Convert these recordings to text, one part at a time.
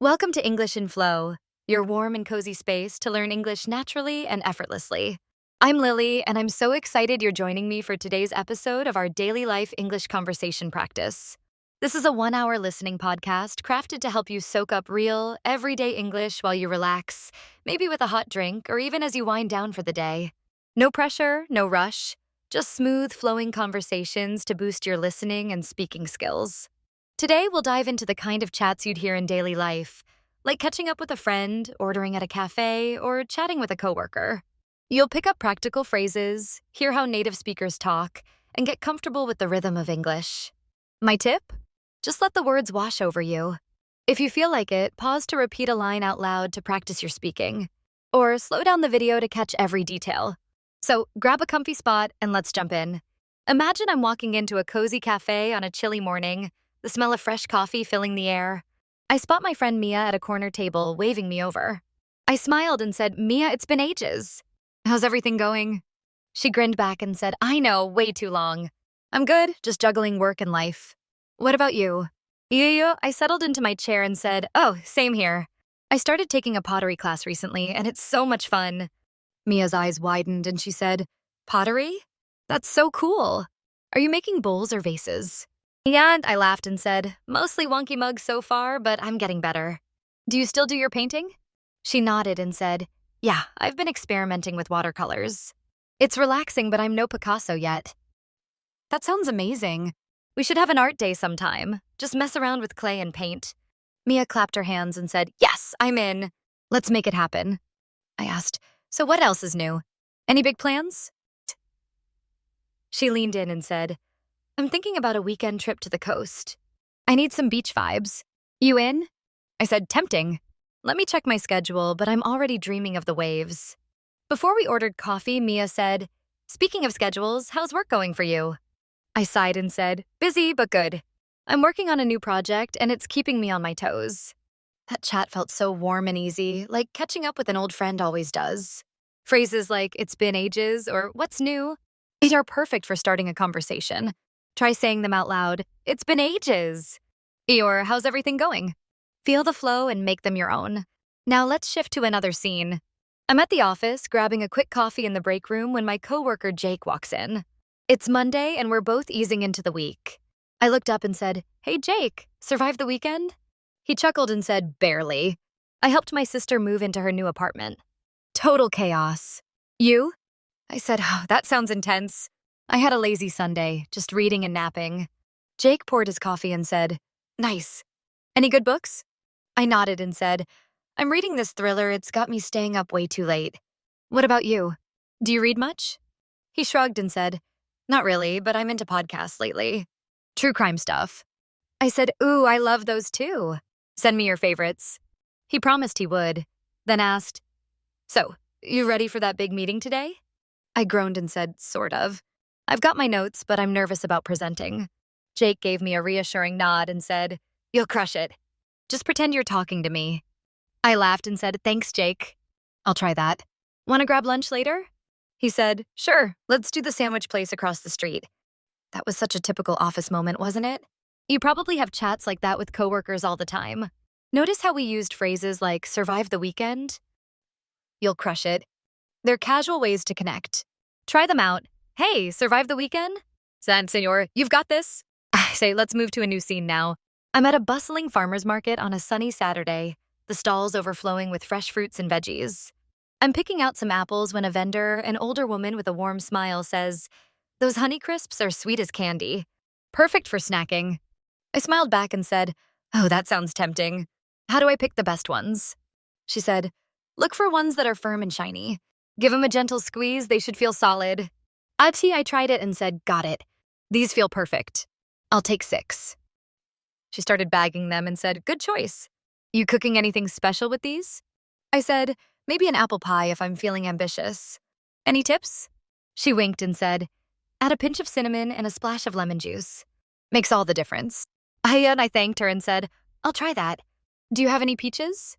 Welcome to English in Flow, your warm and cozy space to learn English naturally and effortlessly. I'm Lily, and I'm so excited you're joining me for today's episode of our daily life English conversation practice. This is a 1 hour listening podcast crafted to help you soak up real, everyday English while you relax, maybe with a hot drink or even as you wind down for the day. No pressure, no rush, just smooth, flowing conversations to boost your listening and speaking skills. Today, we'll dive into the kind of chats you'd hear in daily life, like catching up with a friend, ordering at a cafe, or chatting with a coworker. You'll pick up practical phrases, hear how native speakers talk, and get comfortable with the rhythm of English. My tip? Just let the words wash over you. If you feel like it, pause to repeat a line out loud to practice your speaking, or slow down the video to catch every detail. So grab a comfy spot and let's jump in. Imagine I'm walking into a cozy cafe on a chilly morning, the smell of fresh coffee filling the air. I spot my friend Mia at a corner table, waving me over. I smiled and said, "Mia, it's been ages. How's everything going?" She grinned back and said, "I know, way too long. I'm good, just juggling work and life. What about you?" I settled into my chair and said, "Oh, same here. I started taking a pottery class recently, and it's so much fun." Mia's eyes widened and she said, "Pottery? That's so cool. Are you making bowls or vases?" Yeah, I laughed and said, "Mostly wonky mugs so far, but I'm getting better." "Do you still do your painting?" She nodded and said, "Yeah, I've been experimenting with watercolors. It's relaxing, but I'm no Picasso yet." "That sounds amazing. We should have an art day sometime. Just mess around with clay and paint." Mia clapped her hands and said, "Yes, I'm in. Let's make it happen." I asked, "So what else is new? Any big plans?" She leaned in and said, "I'm thinking about a weekend trip to the coast. I need some beach vibes. You in?" I said, "Tempting. Let me check my schedule, but I'm already dreaming of the waves." Before we ordered coffee, Mia said, "Speaking of schedules, how's work going for you?" I sighed and said, "Busy, but good. I'm working on a new project, and it's keeping me on my toes." That chat felt so warm and easy, like catching up with an old friend always does. Phrases like, "It's been ages," or "What's new?" They are perfect for starting a conversation. Try saying them out loud. "It's been ages." Or, "How's everything going?" Feel the flow and make them your own. Now let's shift to another scene. I'm at the office, grabbing a quick coffee in the break room when my coworker Jake walks in. It's Monday and we're both easing into the week. I looked up and said, "Hey Jake, survived the weekend?" He chuckled and said, "Barely. I helped my sister move into her new apartment. Total chaos. You?" I said, "Oh, that sounds intense. I had a lazy Sunday, just reading and napping." Jake poured his coffee and said, "Nice. Any good books?" I nodded and said, "I'm reading this thriller. It's got me staying up way too late." "What about you? Do you read much?" He shrugged and said, "Not really, but I'm into podcasts lately. True crime stuff." I said, "Ooh, I love those too. Send me your favorites." He promised he would, then asked, "So, you ready for that big meeting today?" I groaned and said, "Sort of. I've got my notes, but I'm nervous about presenting." Jake gave me a reassuring nod and said, "You'll crush it. Just pretend you're talking to me." I laughed and said, "Thanks, Jake. I'll try that. Want to grab lunch later?" He said, "Sure, let's do the sandwich place across the street." That was such a typical office moment, wasn't it? You probably have chats like that with coworkers all the time. Notice how we used phrases like "survive the weekend," "you'll crush it." They're casual ways to connect. Try them out. "Hey, survive the weekend?" "San, senor, you've got this." I say, let's move to a new scene now. I'm at a bustling farmer's market on a sunny Saturday, the stalls overflowing with fresh fruits and veggies. I'm picking out some apples when a vendor, an older woman with a warm smile, says, "Those Honey Crisps are sweet as candy. Perfect for snacking." I smiled back and said, "Oh, that sounds tempting. How do I pick the best ones?" She said, "Look for ones that are firm and shiny. Give them a gentle squeeze, they should feel solid." I tried it and said, "Got it. These feel perfect. I'll take 6. She started bagging them and said, "Good choice. You cooking anything special with these?" I said, "Maybe an apple pie if I'm feeling ambitious. Any tips?" She winked and said, "Add a pinch of cinnamon and a splash of lemon juice. Makes all the difference." I thanked her and said, "I'll try that. Do you have any peaches?"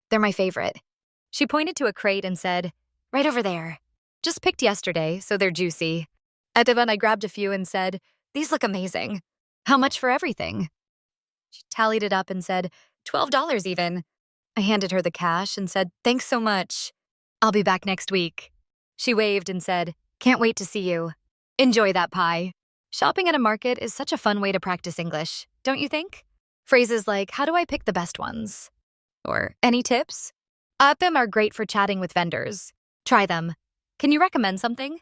"They're my favorite." She pointed to a crate and said, "Right over there. Just picked yesterday, so they're juicy." I grabbed a few and said, "These look amazing. How much for everything?" She tallied it up and said, $12 even. I handed her the cash and said, thanks so much. I'll be back next week. She waved and said, can't wait to see you. Enjoy that pie. Shopping at a market is such a fun way to practice English, don't you think? Phrases like, how do I pick the best ones? Or, any tips? Them are great for chatting with vendors. Try them. Can you recommend something?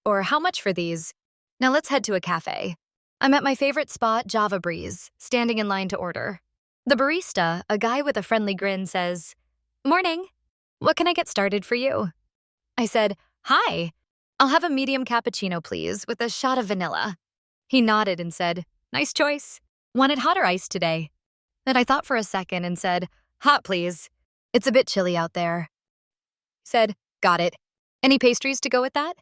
Or, how much for these? Now let's head to a cafe. I'm at my favorite spot, Java Breeze, standing in line to order. The barista, a guy with a friendly grin, says, morning. What can I get started for you? I said, hi. I'll have a medium cappuccino, please, with a shot of vanilla. He nodded and said, nice choice. Wanted hot or iced today? Then I thought for a second and said, hot, please. It's a bit chilly out there. Said, got it. Any pastries to go with that?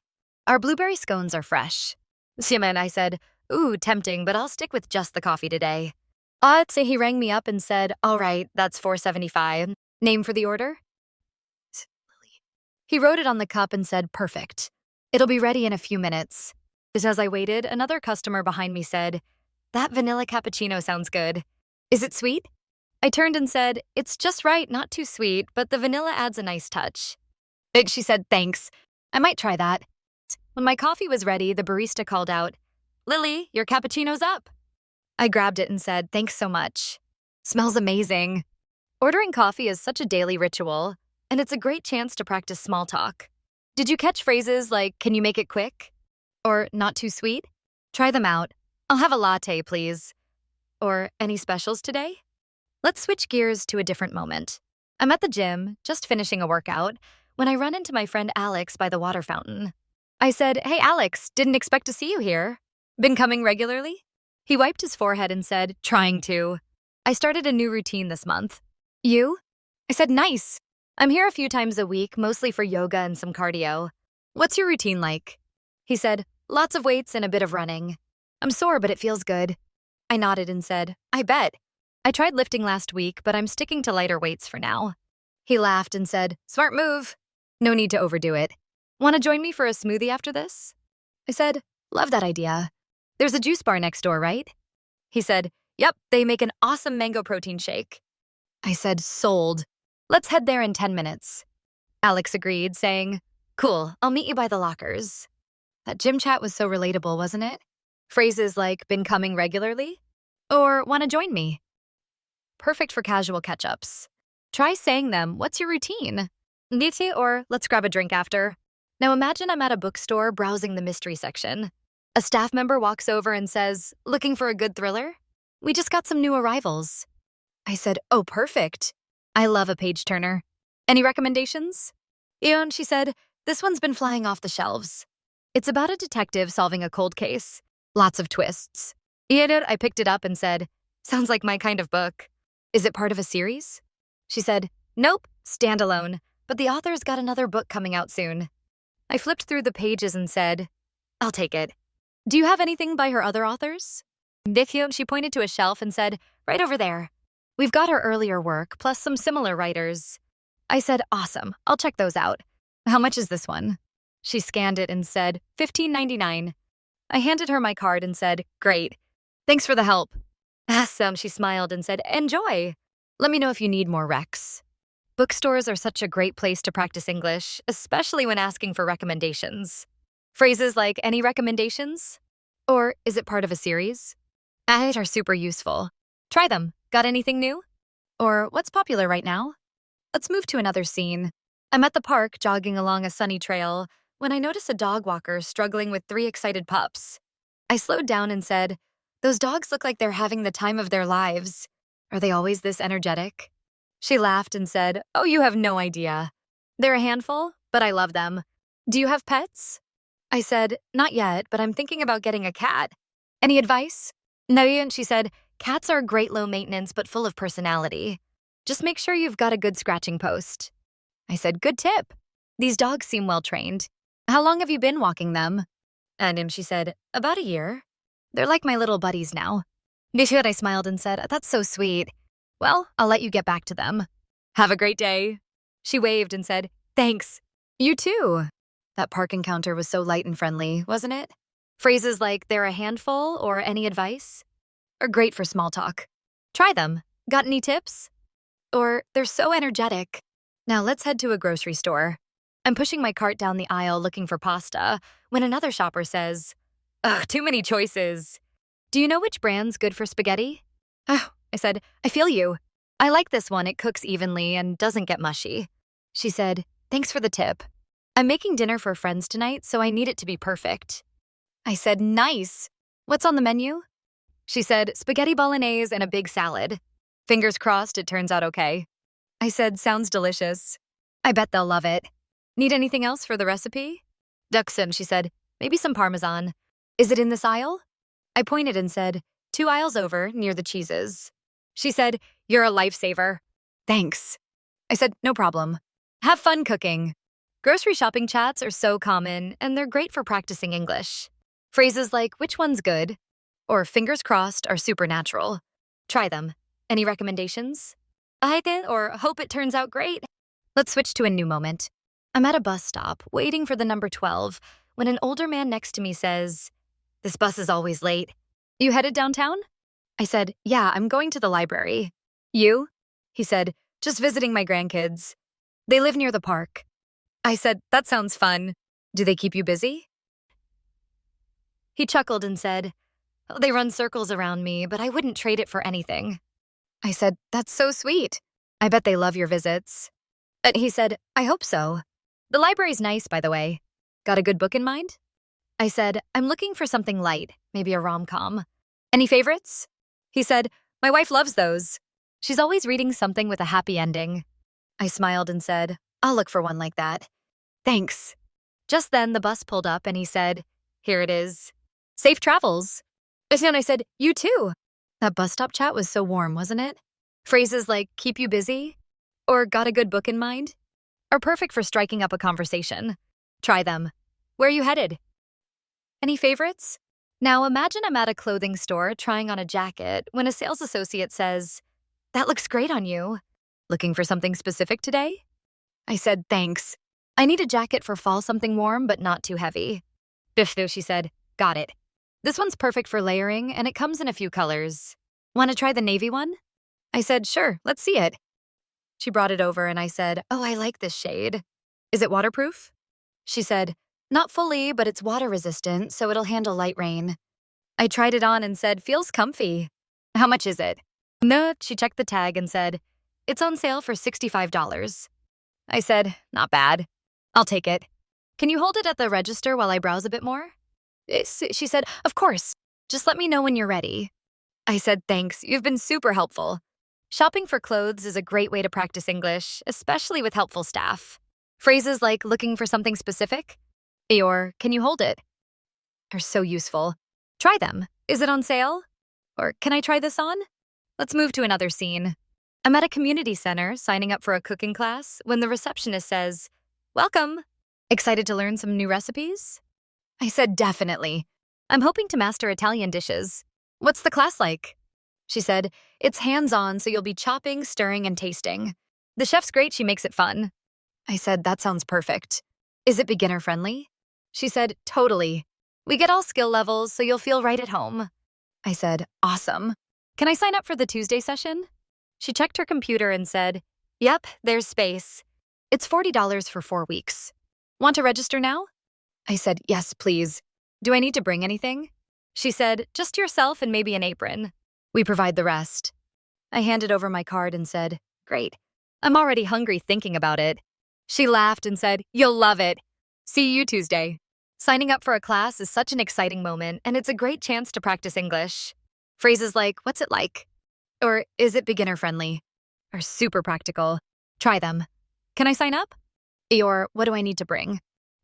Our blueberry scones are fresh. Simon, I said, ooh, tempting, but I'll stick with just the coffee today. I'd say he rang me up and said, all right, that's $4.75. Name for the order? He wrote it on the cup and said, perfect. It'll be ready in a few minutes. Just as I waited, another customer behind me said, that vanilla cappuccino sounds good. Is it sweet? I turned and said, it's just right, not too sweet, but the vanilla adds a nice touch. She said, thanks. I might try that. When my coffee was ready, the barista called out, Lily, your cappuccino's up. I grabbed it and said, thanks so much. Smells amazing. Ordering coffee is such a daily ritual, and it's a great chance to practice small talk. Did you catch phrases like, can you make it quick? Or not too sweet? Try them out. I'll have a latte, please. Or any specials today? Let's switch gears to a different moment. I'm at the gym, just finishing a workout, when I run into my friend Alex by the water fountain. I said, hey, Alex, didn't expect to see you here. Been coming regularly? He wiped his forehead and said, trying to. I started a new routine this month. You? I said, nice. I'm here a few times a week, mostly for yoga and some cardio. What's your routine like? He said, lots of weights and a bit of running. I'm sore, but it feels good. I nodded and said, I bet. I tried lifting last week, but I'm sticking to lighter weights for now. He laughed and said, smart move. No need to overdo it. Want to join me for a smoothie after this? I said, love that idea. There's a juice bar next door, right? He said, yep, they make an awesome mango protein shake. I said, sold. Let's head there in 10 minutes. Alex agreed, saying, cool, I'll meet you by the lockers. That gym chat was so relatable, wasn't it? Phrases like, been coming regularly? Or, want to join me? Perfect for casual catch-ups. Try saying them, what's your routine? Niti or let's grab a drink after. Now imagine I'm at a bookstore browsing the mystery section. A staff member walks over and says, looking for a good thriller? We just got some new arrivals. I said, oh, perfect. I love a page-turner. Any recommendations? And she said, this one's been flying off the shelves. It's about a detective solving a cold case. Lots of twists. I picked it up and said, sounds like my kind of book. Is it part of a series? She said, nope, standalone, but the author's got another book coming out soon. I flipped through the pages and said, I'll take it. Do you have anything by her other authors? She pointed to a shelf and said, right over there. We've got her earlier work, plus some similar writers. I said, awesome, I'll check those out. How much is this one? She scanned it and said, $15.99. I handed her my card and said, great. Thanks for the help. Awesome, she smiled and said, enjoy. Let me know if you need more recs. Bookstores are such a great place to practice English, especially when asking for recommendations. Phrases like, any recommendations? Or, is it part of a series? Are super useful. Try them. Got anything new? Or, what's popular right now? Let's move to another scene. I'm at the park jogging along a sunny trail when I notice a dog walker struggling with 3 excited pups. I slowed down and said, those dogs look like they're having the time of their lives. Are they always this energetic? She laughed and said, oh, you have no idea. They're a handful, but I love them. Do you have pets? I said, not yet, but I'm thinking about getting a cat. Any advice? No, and she said, cats are great low maintenance but full of personality. Just make sure you've got a good scratching post. I said, good tip. These dogs seem well trained. How long have you been walking them? And she said, about a year. They're like my little buddies now. I smiled and said, that's so sweet. Well, I'll let you get back to them. Have a great day. She waved and said, thanks. You too. That park encounter was so light and friendly, wasn't it? Phrases like, they're a handful or any advice are great for small talk. Try them. Got any tips? Or they're so energetic. Now let's head to a grocery store. I'm pushing my cart down the aisle looking for pasta when another shopper says, ugh, too many choices. Do you know which brand's good for spaghetti? Oh, I said, I feel you. I like this one. It cooks evenly and doesn't get mushy. She said, thanks for the tip. I'm making dinner for friends tonight, so I need it to be perfect. I said, nice. What's on the menu? She said, spaghetti bolognese and a big salad. Fingers crossed it turns out okay. I said, sounds delicious. I bet they'll love it. Need anything else for the recipe? Duxum, she said, maybe some Parmesan. Is it in this aisle? I pointed and said, 2 aisles over, near the cheeses. She said, you're a lifesaver. Thanks. I said, no problem. Have fun cooking. Grocery shopping chats are so common, and they're great for practicing English. Phrases like, which one's good? Or fingers crossed are supernatural. Try them. Any recommendations? I did, or hope it turns out great. Let's switch to a new moment. I'm at a bus stop, waiting for the number 12, when an older man next to me says, this bus is always late. You headed downtown? I said, yeah, I'm going to the library. You? He said, just visiting my grandkids. They live near the park. I said, that sounds fun. Do they keep you busy? He chuckled and said, oh, they run circles around me, but I wouldn't trade it for anything. I said, that's so sweet. I bet they love your visits. And he said, I hope so. The library's nice, by the way. Got a good book in mind? I said, I'm looking for something light, maybe a rom-com. Any favorites? He said, my wife loves those. She's always reading something with a happy ending. I smiled and said, I'll look for one like that. Thanks. Just then, the bus pulled up and he said, here it is. Safe travels. And I said, you too. That bus stop chat was so warm, wasn't it? Phrases like, keep you busy, or got a good book in mind, are perfect for striking up a conversation. Try them. Where are you headed? Any favorites? Now imagine I'm at a clothing store trying on a jacket when a sales associate says, that looks great on you. Looking for something specific today? I said, thanks. I need a jacket for fall, something warm but not too heavy. Biffo, she said, got it. This one's perfect for layering and it comes in a few colors. Want to try the navy one? I said, sure, let's see it. She brought it over and I said, oh, I like this shade. Is it waterproof? She said, not fully, but it's water resistant, so it'll handle light rain. I tried it on and said, feels comfy. How much is it? No, she checked the tag and said, it's on sale for $65. I said, not bad. I'll take it. Can you hold it at the register while I browse a bit more? She said, of course. Just let me know when you're ready. I said, thanks. You've been super helpful. Shopping for clothes is a great way to practice English, especially with helpful staff. Phrases like looking for something specific or can you hold it are so useful. Try them. Is it on sale? Or can I try this on? Let's move to another scene. I'm at a community center signing up for a cooking class when the receptionist says, welcome. Excited to learn some new recipes? I said, definitely. I'm hoping to master Italian dishes. What's the class like? She said, it's hands-on, so you'll be chopping, stirring, and tasting. The chef's great, she makes it fun. I said, that sounds perfect. Is it beginner-friendly? She said, totally. We get all skill levels, so you'll feel right at home. I said, awesome. Can I sign up for the Tuesday session? She checked her computer and said, yep, there's space. It's $40 for 4 weeks. Want to register now? I said, yes, please. Do I need to bring anything? She said, just yourself and maybe an apron. We provide the rest. I handed over my card and said, great. I'm already hungry thinking about it. She laughed and said, you'll love it. See you Tuesday. Signing up for a class is such an exciting moment, and it's a great chance to practice English. Phrases like, what's it like? Or is it beginner-friendly? Are super practical. Try them. Can I sign up? Or what do I need to bring?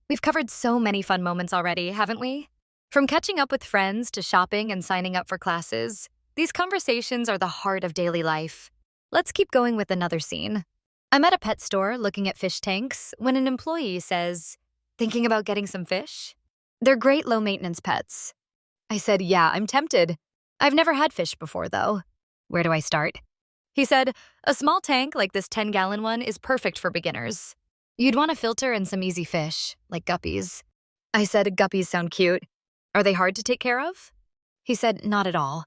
We've covered so many fun moments already, haven't we? From catching up with friends to shopping and signing up for classes, these conversations are the heart of daily life. Let's keep going with another scene. I'm at a pet store looking at fish tanks when an employee says, thinking about getting some fish? They're great low-maintenance pets. I said, yeah, I'm tempted. I've never had fish before, though. Where do I start? He said, a small tank like this 10-gallon one is perfect for beginners. You'd want a filter and some easy fish, like guppies. I said, guppies sound cute. Are they hard to take care of? He said, not at all.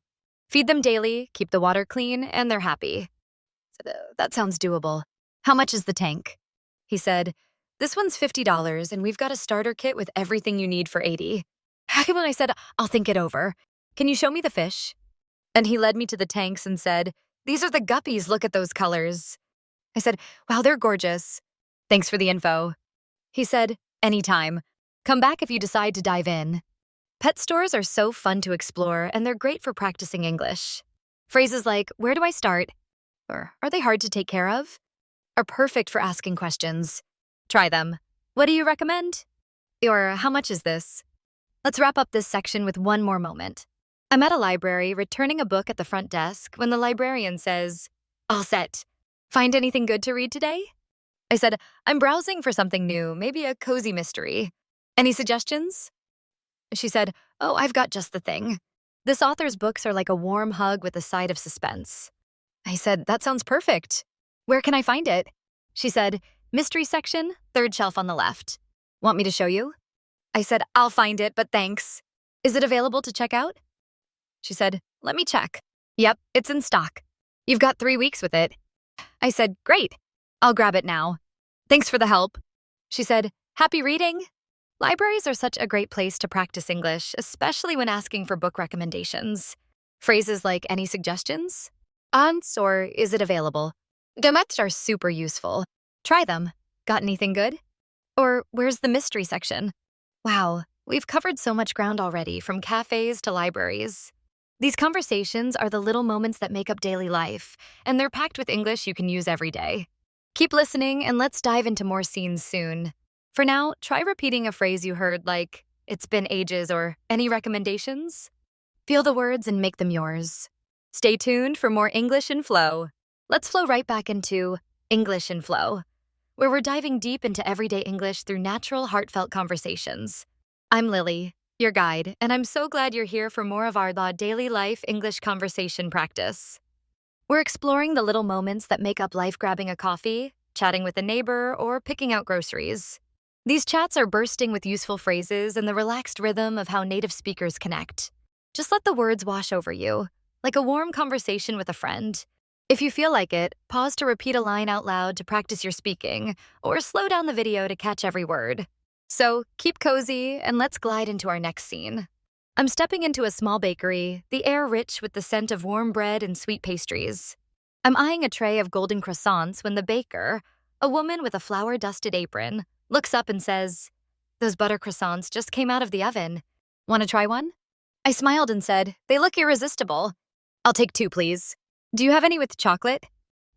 Feed them daily, keep the water clean, and they're happy. said, that sounds doable. How much is the tank? He said, this one's $50 and we've got a starter kit with everything you need for 80. When I said, I'll think it over. Can you show me the fish? And he led me to the tanks and said, these are the guppies, look at those colors. I said, wow, they're gorgeous. Thanks for the info. He said, anytime. Come back if you decide to dive in. Pet stores are so fun to explore and they're great for practicing English. Phrases like, where do I start? Or, are they hard to take care of? Are perfect for asking questions. Try them. What do you recommend? Or, how much is this? Let's wrap up this section with one more moment. I'm at a library returning a book at the front desk when the librarian says, all set. Find anything good to read today? I said, I'm browsing for something new, maybe a cozy mystery. Any suggestions? She said, oh, I've got just the thing. This author's books are like a warm hug with a side of suspense. I said, that sounds perfect. Where can I find it? She said, mystery section, third shelf on the left. Want me to show you? I said, I'll find it, but thanks. Is it available to check out? She said, let me check. Yep, it's in stock. You've got 3 weeks with it. I said, great. I'll grab it now. Thanks for the help. She said, happy reading. Libraries are such a great place to practice English, especially when asking for book recommendations. Phrases like, any suggestions? Aunts or is it available? Gamets are super useful. Try them. Got anything good? Or where's the mystery section? Wow, we've covered so much ground already, from cafes to libraries. These conversations are the little moments that make up daily life, and they're packed with English you can use every day. Keep listening, and let's dive into more scenes soon. For now, try repeating a phrase you heard like, it's been ages, or any recommendations? Feel the words and make them yours. Stay tuned for more English in Flow. Let's flow right back into English in Flow, where we're diving deep into everyday English through natural, heartfelt conversations. I'm Lily, your guide, and I'm so glad you're here for more of our daily life English conversation practice. We're exploring the little moments that make up life, grabbing a coffee, chatting with a neighbor, or picking out groceries. These chats are bursting with useful phrases and the relaxed rhythm of how native speakers connect. Just let the words wash over you, like a warm conversation with a friend. If you feel like it, pause to repeat a line out loud to practice your speaking, or slow down the video to catch every word. So, keep cozy and let's glide into our next scene. I'm stepping into a small bakery, the air rich with the scent of warm bread and sweet pastries. I'm eyeing a tray of golden croissants when the baker, a woman with a flour-dusted apron, looks up and says, those butter croissants just came out of the oven. Want to try one? I smiled and said, they look irresistible. I'll take 2, please. Do you have any with chocolate?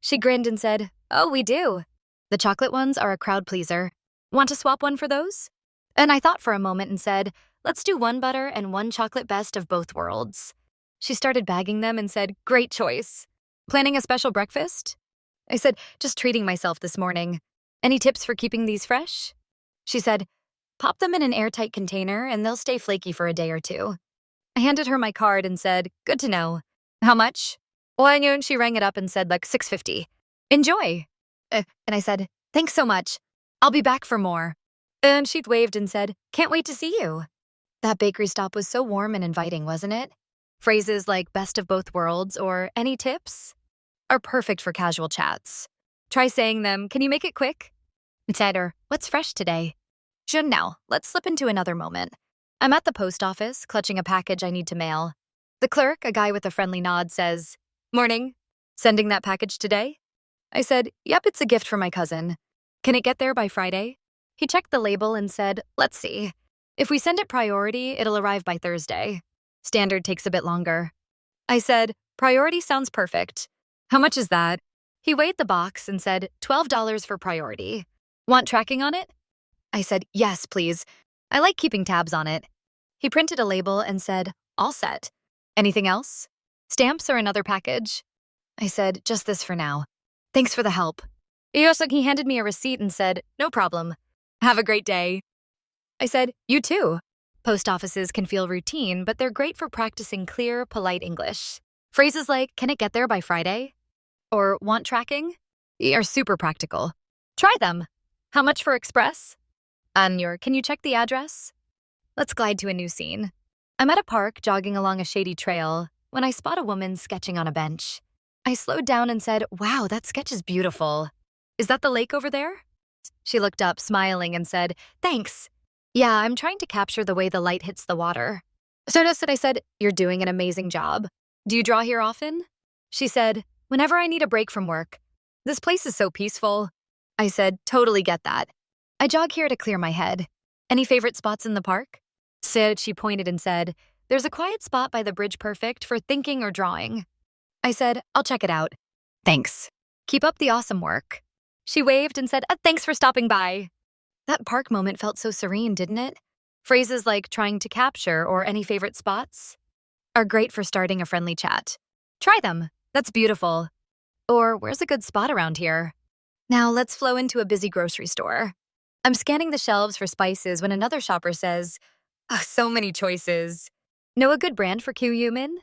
She grinned and said, oh, we do. The chocolate ones are a crowd pleaser. Want to swap one for those? And I thought for a moment and said, let's do 1 butter and 1 chocolate, best of both worlds. She started bagging them and said, great choice. Planning a special breakfast? I said, just treating myself this morning. Any tips for keeping these fresh? She said, pop them in an airtight container and they'll stay flaky for a day or 2. I handed her my card and said, good to know. How much? Well, I knew, and she rang it up and said, like, $6.50. Enjoy. And I said, thanks so much. I'll be back for more. And she'd waved and said, can't wait to see you. That bakery stop was so warm and inviting, wasn't it? Phrases like best of both worlds or any tips are perfect for casual chats. Try saying them, can you make it quick? Instead, or what's fresh today? Now, let's slip into another moment. I'm at the post office, clutching a package I need to mail. The clerk, a guy with a friendly nod, says, morning. Sending that package today? I said, yep, it's a gift for my cousin. Can it get there by Friday? He checked the label and said, let's see. If we send it priority, it'll arrive by Thursday. Standard takes a bit longer. I said, priority sounds perfect. How much is that? He weighed the box and said, $12 for priority. Want tracking on it? I said, yes, please. I like keeping tabs on it. He printed a label and said, all set. Anything else? Stamps or another package? I said, just this for now. Thanks for the help. He handed me a receipt and said, no problem. Have a great day. I said, you too. Post offices can feel routine, but they're great for practicing clear, polite English. Phrases like, can it get there by Friday? Or want tracking? Are super practical. Try them. How much for express? And can you check the address? Let's glide to a new scene. I'm at a park jogging along a shady trail when I spot a woman sketching on a bench. I slowed down and said, "Wow, that sketch is beautiful. Is that the lake over there?" She looked up, smiling, and said, "Thanks. Yeah, I'm trying to capture the way the light hits the water." So noticed that I said, "You're doing an amazing job. Do you draw here often?" She said, "Whenever I need a break from work. This place is so peaceful." I said, "Totally get that. I jog here to clear my head. Any favorite spots in the park?" She pointed and said, "There's a quiet spot by the bridge perfect for thinking or drawing." I said, "I'll check it out. Thanks. Keep up the awesome work." She waved and said, "Thanks for stopping by." That park moment felt so serene, didn't it? Phrases like trying to capture or any favorite spots are great for starting a friendly chat. Try them. That's beautiful. Or where's a good spot around here? Now let's flow into a busy grocery store. I'm scanning the shelves for spices when another shopper says, "Oh, so many choices. Know a good brand for cumin?"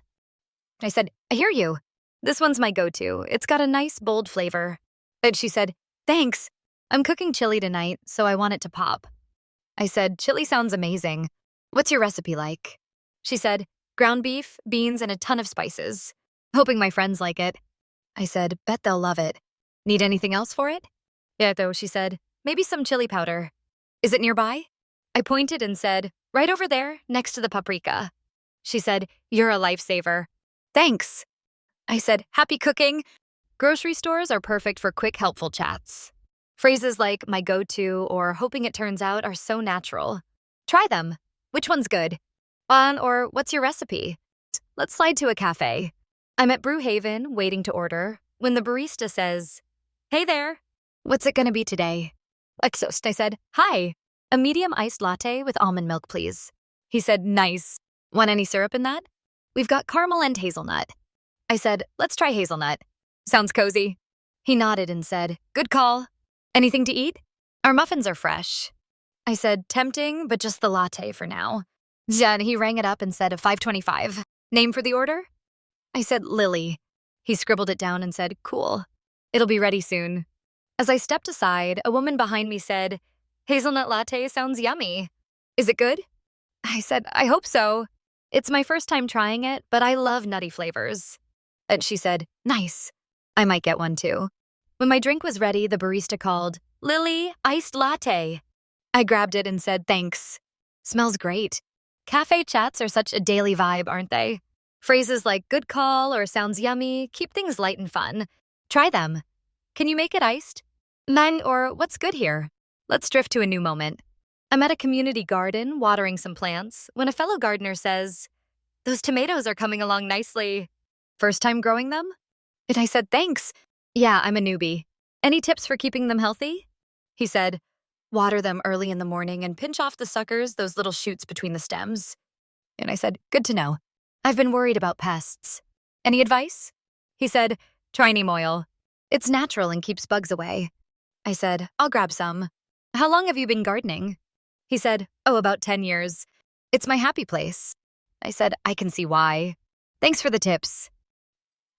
I said, "I hear you. This one's my go-to. It's got a nice, bold flavor." And she said, "Thanks. I'm cooking chili tonight, so I want it to pop." I said, "Chili sounds amazing. What's your recipe like?" She said, "Ground beef, beans, and a ton of spices. Hoping my friends like it." I said, "Bet they'll love it. Need anything else for it?" "Yeah, though," she said, "maybe some chili powder." "Is it nearby?" I pointed and said, "Right over there, next to the paprika." She said, "You're a lifesaver." "Thanks." I said, "Happy cooking." Grocery stores are perfect for quick, helpful chats. Phrases like "my go-to" or "hoping it turns out" are so natural. Try them. Which one's good? Or "what's your recipe?" Let's slide to a cafe. I'm at Brewhaven, waiting to order, when the barista says, "Hey there. What's it gonna be today?" Exhaust, I said, "Hi. A medium iced latte with almond milk, please." He said, "Nice. Want any syrup in that?" "We've got caramel and hazelnut." I said, "Let's try hazelnut. Sounds cozy." He nodded and said, "Good call. Anything to eat?" "Our muffins are fresh." I said, "Tempting, but just the latte for now." Then he rang it up and said, "525. Name for the order?" I said, "Lily." He scribbled it down and said, "Cool. It'll be ready soon." As I stepped aside, a woman behind me said, "Hazelnut latte sounds yummy. Is it good?" I said, "I hope so. It's my first time trying it, but I love nutty flavors." And she said, "Nice. I might get one too." When my drink was ready, the barista called, "Lily, iced latte." I grabbed it and said, "Thanks. Smells great." Cafe chats are such a daily vibe, aren't they? Phrases like "good call" or "sounds yummy" keep things light and fun. Try them. "Can you make it iced?" "None," or "what's good here?" Let's drift to a new moment. I'm at a community garden, watering some plants, when a fellow gardener says, "Those tomatoes are coming along nicely. First time growing them?" And I said, "Thanks. Yeah, I'm a newbie. Any tips for keeping them healthy?" He said, "Water them early in the morning and pinch off the suckers, those little shoots between the stems." And I said, "Good to know. I've been worried about pests. Any advice?" He said, "Try neem oil. It's natural and keeps bugs away." I said, "I'll grab some. How long have you been gardening?" He said, "Oh, about 10 years. It's my happy place." I said, "I can see why. Thanks for the tips."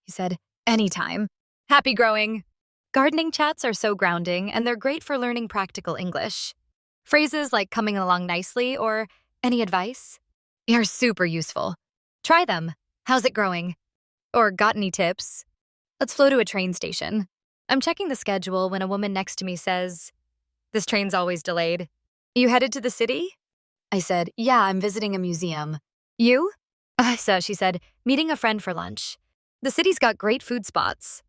He said, "Anytime. Happy growing." Gardening chats are so grounding, and they're great for learning practical English. Phrases like "coming along nicely" or "any advice" are super useful. Try them. "How's it growing?" Or "got any tips?" Let's flow to a train station. I'm checking the schedule when a woman next to me says, "This train's always delayed. You headed to the city?" I said, "Yeah, I'm visiting a museum." "You?" So she said, "Meeting a friend for lunch. The city's got great food spots."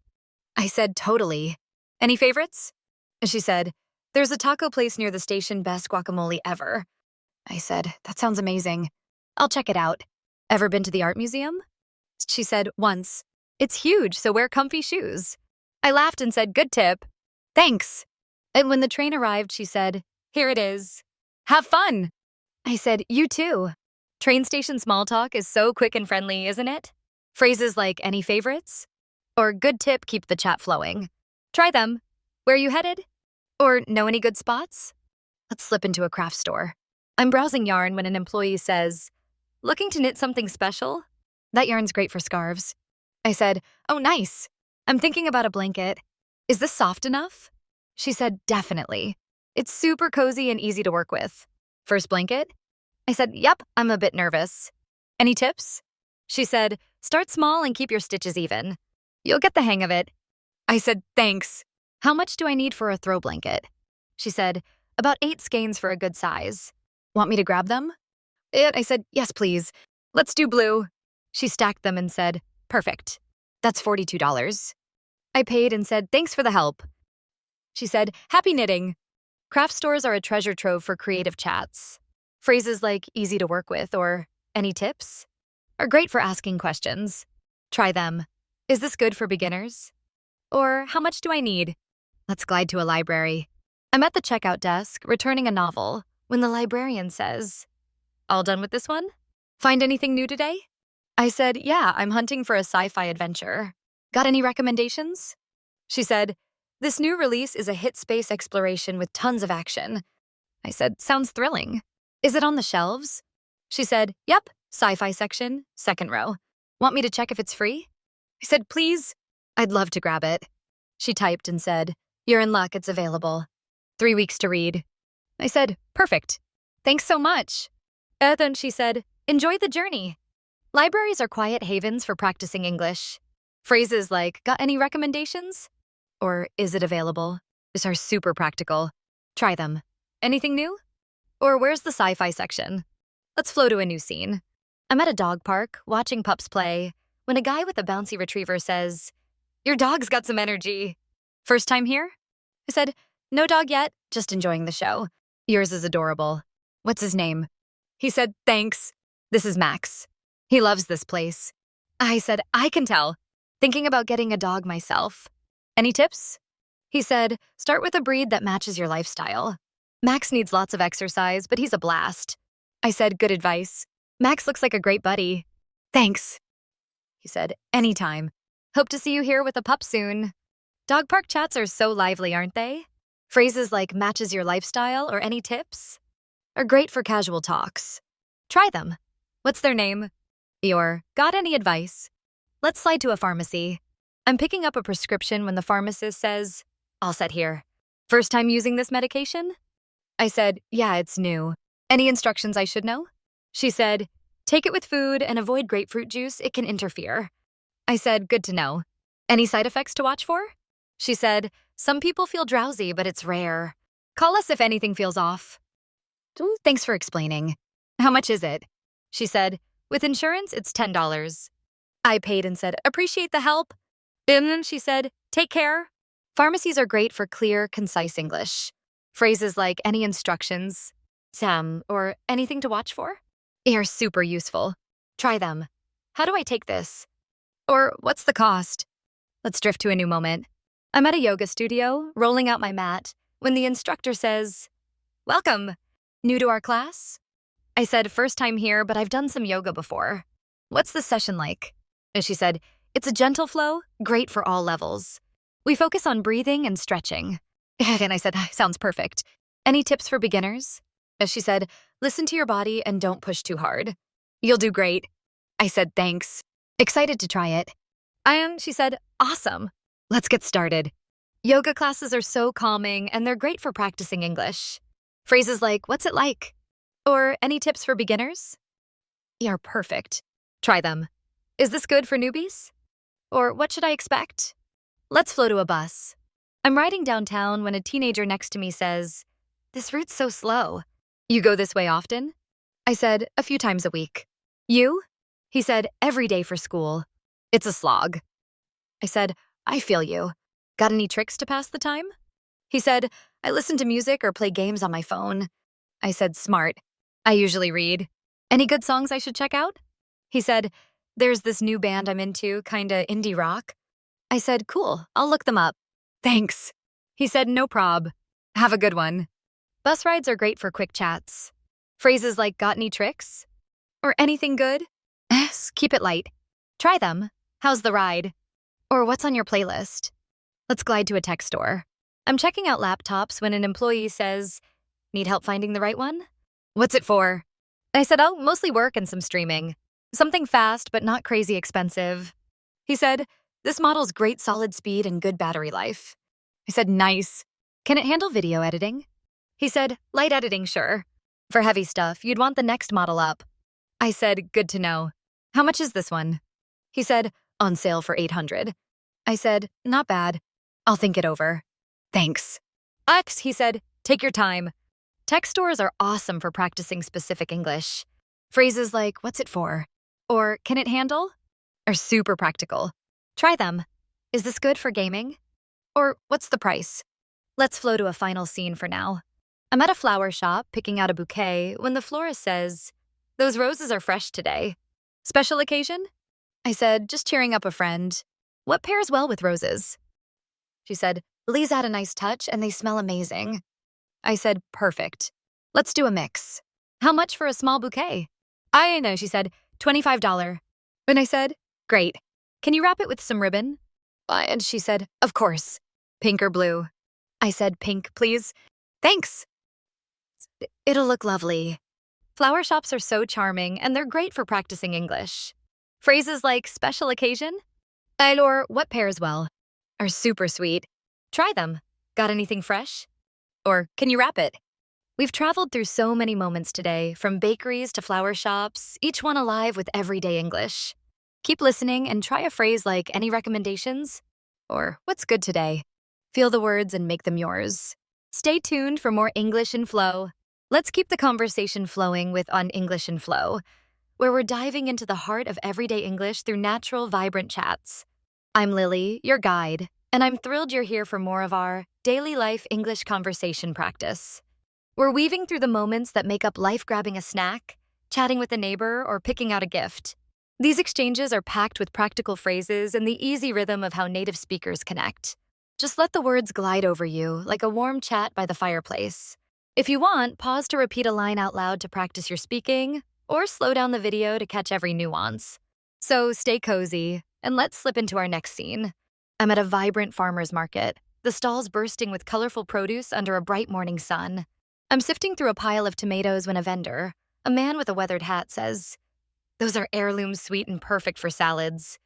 I said, "Totally. Any favorites?" And she said, "There's a taco place near the station, best guacamole ever." I said, "That sounds amazing. I'll check it out. Ever been to the art museum?" She said, "Once. It's huge, so wear comfy shoes." I laughed and said, "Good tip. Thanks." And when the train arrived, she said, "Here it is. Have fun." I said, "You too." Train station small talk is so quick and friendly, isn't it? Phrases like "any favorites?" or "good tip" keep the chat flowing. Try them. "Where you headed?" Or "know any good spots?" Let's slip into a craft store. I'm browsing yarn when an employee says, "Looking to knit something special?" That yarn's great for scarves. I said, "Oh, nice. I'm thinking about a blanket. Is this soft enough?" She said, "Definitely. It's super cozy and easy to work with. First blanket?" I said, "Yep, I'm a bit nervous. Any tips?" She said, "Start small and keep your stitches even." You'll get the hang of it. I said, thanks. How much do I need for a throw blanket? She said, about 8 skeins for a good size. Want me to grab them? I said, yes, please. Let's do blue. She stacked them and said, perfect. That's $42. I paid and said, thanks for the help. She said, happy knitting. Craft stores are a treasure trove for creative chats. Phrases like easy to work with or any tips are great for asking questions. Try them. Is this good for beginners? Or how much do I need? Let's glide to a library. I'm at the checkout desk, returning a novel, when the librarian says, all done with this one? Find anything new today? I said, yeah, I'm hunting for a sci-fi adventure. Got any recommendations? She said, this new release is a hit space exploration with tons of action. I said, sounds thrilling. Is it on the shelves? She said, yep, sci-fi section, second row. Want me to check if it's free? I said, please. I'd love to grab it. She typed and said, you're in luck, it's available. 3 weeks to read. I said, perfect. Thanks so much. Then she said, enjoy the journey. Libraries are quiet havens for practicing English. Phrases like, got any recommendations? Or is it available? These are super practical. Try them. Anything new? Or where's the sci-fi section? Let's flow to a new scene. I'm at a dog park, watching pups play, when a guy with a bouncy retriever says, your dog's got some energy. First time here? I said, no dog yet, just enjoying the show. Yours is adorable. What's his name? He said, thanks. This is Max. He loves this place. I said, I can tell. Thinking about getting a dog myself. Any tips? He said, start with a breed that matches your lifestyle. Max needs lots of exercise, but he's a blast. I said, good advice. Max looks like a great buddy. Thanks. He said, anytime. Hope to see you here with a pup soon. Dog park chats are so lively, aren't they? Phrases like matches your lifestyle or any tips are great for casual talks. Try them. What's their name? Or got any advice? Let's slide to a pharmacy. I'm picking up a prescription when the pharmacist says, all set here. First time using this medication? I said, yeah, it's new. Any instructions I should know? She said, take it with food and avoid grapefruit juice, it can interfere. I said, good to know. Any side effects to watch for? She said, some people feel drowsy, but it's rare. Call us if anything feels off. Thanks for explaining. How much is it? She said, with insurance, it's $10. I paid and said, appreciate the help. And then she said, take care. Pharmacies are great for clear, concise English. Phrases like any instructions, Sam, or anything to watch for are super useful. Try them. How do I take this? Or what's the cost? Let's drift to a new moment. I'm at a yoga studio, rolling out my mat, when the instructor says, welcome. New to our class? I said, first time here, but I've done some yoga before. What's the session like? And she said, it's a gentle flow, great for all levels. We focus on breathing and stretching. And I said, sounds perfect. Any tips for beginners? As she said, listen to your body and don't push too hard. You'll do great. I said, thanks. Excited to try it. She said, awesome. Let's get started. Yoga classes are so calming and they're great for practicing English. Phrases like, what's it like? Or any tips for beginners? Are perfect. Try them. Is this good for newbies? Or what should I expect? Let's flow to a bus. I'm riding downtown when a teenager next to me says, this route's so slow. You go this way often? I said, a few times a week. You? He said, every day for school. It's a slog. I said, I feel you. Got any tricks to pass the time? He said, I listen to music or play games on my phone. I said, smart. I usually read. Any good songs I should check out? He said, there's this new band I'm into, kinda indie rock. I said, cool, I'll look them up. Thanks. He said, no prob. Have a good one. Bus rides are great for quick chats. Phrases like, got any tricks? Or anything good? Yes, keep it light. Try them. How's the ride? Or what's on your playlist? Let's glide to a tech store. I'm checking out laptops when an employee says, need help finding the right one? What's it for? I said, oh, mostly work and some streaming. Something fast, but not crazy expensive. He said, this model's great solid speed and good battery life. I said, nice. Can it handle video editing? He said, light editing, sure. For heavy stuff, you'd want the next model up. I said, good to know. How much is this one? He said, on sale for $800. I said, not bad. I'll think it over. Thanks. X, he said, take your time. Tech stores are awesome for practicing specific English. Phrases like, what's it for? Or, can it handle? Are super practical. Try them. Is this good for gaming? Or, what's the price? Let's flow to a final scene for now. I'm at a flower shop picking out a bouquet when the florist says, those roses are fresh today. Special occasion? I said, just cheering up a friend. What pairs well with roses? She said, Lee's add a nice touch and they smell amazing. I said, perfect. Let's do a mix. How much for a small bouquet? I know, she said, $25. And I said, great. Can you wrap it with some ribbon? And she said, of course. Pink or blue? I said, pink, please. Thanks. It'll look lovely. Flower shops are so charming and they're great for practicing English. Phrases like special occasion or what pairs well are super sweet. Try them. Got anything fresh? Or can you wrap it? We've traveled through so many moments today, from bakeries to flower shops, each one alive with everyday English. Keep listening and try a phrase like any recommendations? Or what's good today? Feel the words and make them yours. Stay tuned for more English in Flow. Let's keep the conversation flowing with On English in Flow, where we're diving into the heart of everyday English through natural, vibrant chats. I'm Lily, your guide, and I'm thrilled you're here for more of our daily life English conversation practice. We're weaving through the moments that make up life grabbing a snack, chatting with a neighbor, or picking out a gift. These exchanges are packed with practical phrases and the easy rhythm of how native speakers connect. Just let the words glide over you like a warm chat by the fireplace. If you want, pause to repeat a line out loud to practice your speaking, or slow down the video to catch every nuance. So stay cozy, and let's slip into our next scene. I'm at a vibrant farmer's market, the stalls bursting with colorful produce under a bright morning sun. I'm sifting through a pile of tomatoes when a vendor, a man with a weathered hat, says, those are heirloom sweet and perfect for salads.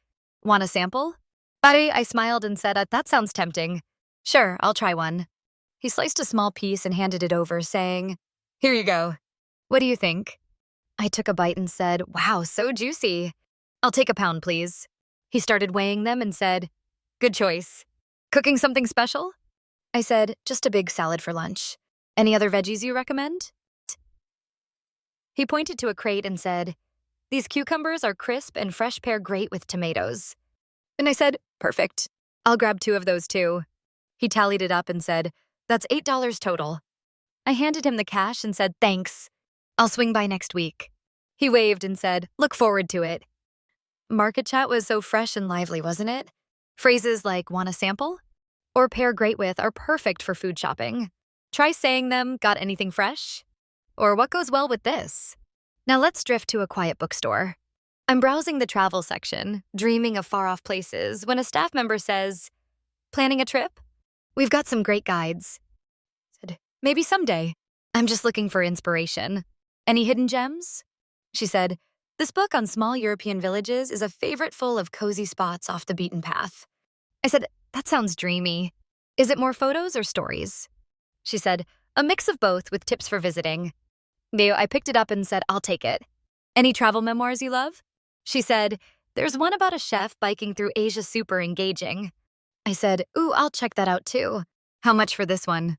Want a sample? I smiled and said, that sounds tempting. Sure, I'll try one. He sliced a small piece and handed it over, saying, here you go. What do you think? I took a bite and said, wow, so juicy. I'll take a pound, please. He started weighing them and said, good choice. Cooking something special? I said, just a big salad for lunch. Any other veggies you recommend? He pointed to a crate and said, these cucumbers are crisp and fresh pair great with tomatoes. And I said, perfect. I'll grab 2 of those too. He tallied it up and said, that's $8 total. I handed him the cash and said, thanks. I'll swing by next week. He waved and said, look forward to it. Market chat was so fresh and lively, wasn't it? Phrases like want a sample or pair great with are perfect for food shopping. Try saying them, got anything fresh? Or what goes well with this? Now let's drift to a quiet bookstore. I'm browsing the travel section, dreaming of far-off places, when a staff member says, planning a trip? We've got some great guides. I said, maybe someday. I'm just looking for inspiration. Any hidden gems? She said, this book on small European villages is a favorite full of cozy spots off the beaten path. I said, that sounds dreamy. Is it more photos or stories? She said, a mix of both with tips for visiting. I picked it up and said, I'll take it. Any travel memoirs you love? She said, there's one about a chef biking through Asia, super engaging. I said, ooh, I'll check that out too. How much for this one?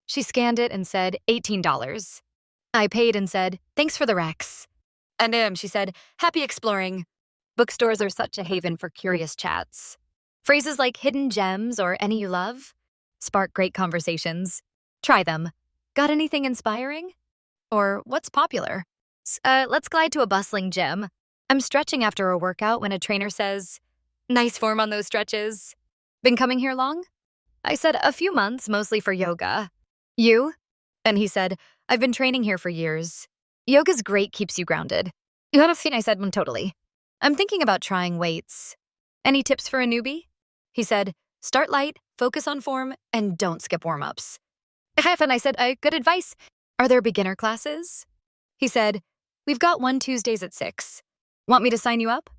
She scanned it and said, $18. I paid and said, thanks for the recs. And she said, happy exploring. Bookstores are such a haven for curious chats. Phrases like hidden gems or any you love spark great conversations. Try them. Got anything inspiring? Or what's popular? Let's glide to a bustling gym. I'm stretching after a workout when a trainer says, nice form on those stretches. Been coming here long? I said, a few months, mostly for yoga. You? And he said, I've been training here for years. Yoga's great, keeps you grounded. I said, totally. I'm thinking about trying weights. Any tips for a newbie? He said, start light, focus on form, and don't skip warm-ups. And I said, good advice. Are there beginner classes? He said, we've got one Tuesdays at 6. Want me to sign you up?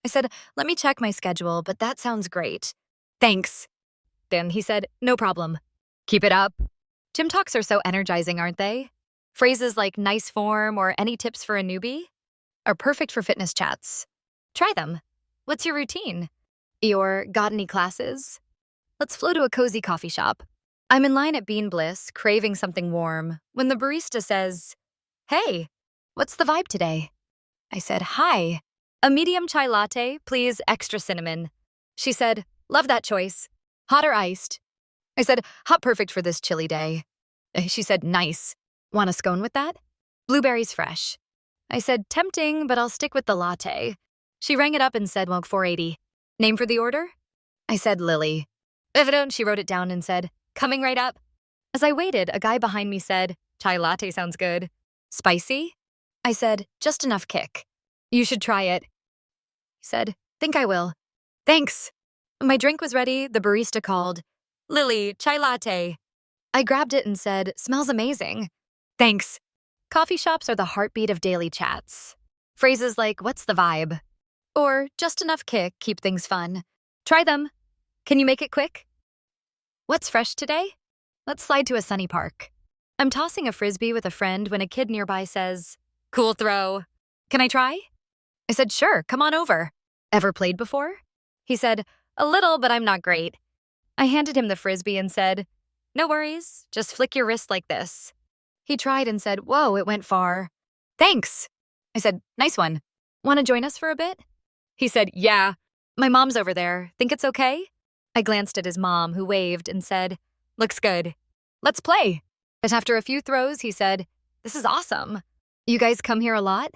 I said, let me check my schedule, but that sounds great. Thanks. Then he said, no problem. Keep it up. Gym talks are so energizing, aren't they? Phrases like nice form or any tips for a newbie are perfect for fitness chats. Try them. What's your routine? Or got any classes? Let's flow to a cozy coffee shop. I'm in line at Bean Bliss, craving something warm, when the barista says, "Hey, what's the vibe today?" I said, "Hi. A medium chai latte, please, extra cinnamon." She said, "Love that choice. Hot or iced?" I said, "Hot perfect for this chilly day." She said, "Nice. Want a scone with that?" "Blueberries fresh." I said, "Tempting, but I'll stick with the latte." She rang it up and said, "Well, 480. Name for the order?" I said, "Lily." Evident, she wrote it down and said, "Coming right up." As I waited, a guy behind me said, "Chai latte sounds good. Spicy?" I said, "Just enough kick." "You should try it." He said, "Think I will." "Thanks." When my drink was ready, the barista called, "Lily, chai latte." I grabbed it and said, "Smells amazing." "Thanks." Coffee shops are the heartbeat of daily chats. Phrases like, "What's the vibe?" Or, "Just enough kick, keep things fun." Try them. Can you make it quick? What's fresh today? Let's slide to a sunny park. I'm tossing a frisbee with a friend when a kid nearby says, "Cool throw. Can I try?" I said, "Sure, come on over." "Ever played before?" He said, "A little, but I'm not great." I handed him the frisbee and said, "No worries, just flick your wrist like this." He tried and said, "Whoa, it went far." "Thanks." I said, "Nice one. Want to join us for a bit?" He said, "Yeah. My mom's over there. Think it's okay?" I glanced at his mom, who waved and said, "Looks good. Let's play." But after a few throws, he said, "This is awesome. You guys come here a lot?"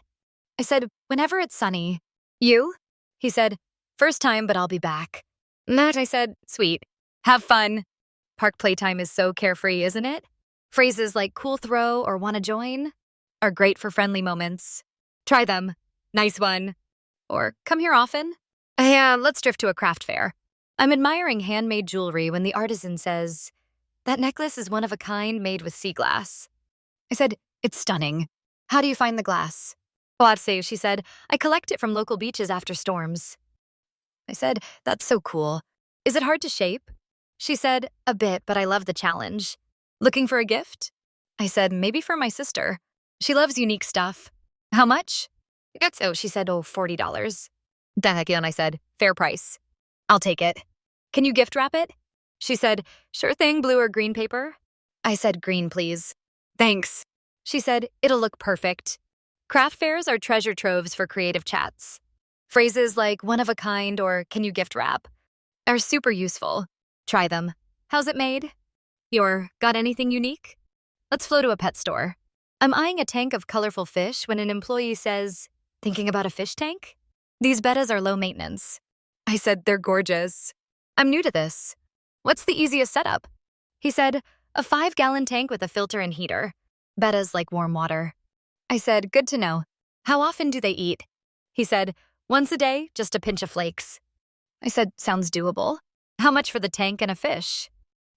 I said, "Whenever it's sunny." "You?" He said, "First time, but I'll be back." That, I said, "Sweet. Have fun." Park playtime is so carefree, isn't it? Phrases like "cool throw" or "wanna join" are great for friendly moments. Try them. "Nice one." Or "come here often." Yeah, let's drift to a craft fair. I'm admiring handmade jewelry when the artisan says, "That necklace is one of a kind made with sea glass." I said, "It's stunning. How do you find the glass?" "Well, she said, "I collect it from local beaches after storms." I said, "That's so cool. Is it hard to shape?" She said, "A bit, but I love the challenge." "Looking for a gift?" I said, "Maybe for my sister. She loves unique stuff." "How much?" She said, $40. Then I said, "Fair price. I'll take it. Can you gift wrap it?" She said, "Sure thing, blue or green paper?" I said, "Green, please." "Thanks." She said, "It'll look perfect." Craft fairs are treasure troves for creative chats. Phrases like "one of a kind" or "can you gift wrap" are super useful. Try them. "How's it made?" Or "got anything unique?" Let's flow to a pet store. I'm eyeing a tank of colorful fish when an employee says, "Thinking about a fish tank?" "These bettas are low maintenance." I said, "They're gorgeous." "I'm new to this. What's the easiest setup?" He said, "A 5-gallon tank with a filter and heater. Bettas like warm water." I said, "Good to know. How often do they eat?" He said, "Once a day, just a pinch of flakes." I said, "Sounds doable. How much for the tank and a fish?"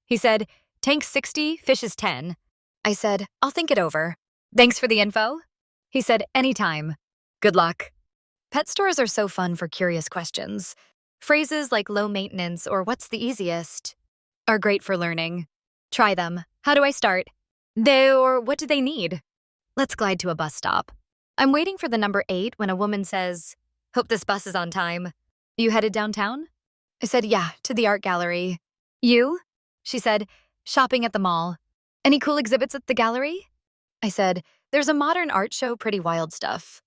He said, "Tank's 60, fish is 10. I said, "I'll think it over. Thanks for the info." He said, "Anytime. Good luck." Pet stores are so fun for curious questions. Phrases like "low maintenance" or "what's the easiest" are great for learning. Try them. "How do I start?" Or "what do they need?" Let's glide to a bus stop. I'm waiting for the number 8 when a woman says, "Hope this bus is on time. You headed downtown?" I said, "Yeah, to the art gallery." "You?" She said, "Shopping at the mall. Any cool exhibits at the gallery?" I said, "There's a modern art show, pretty wild stuff."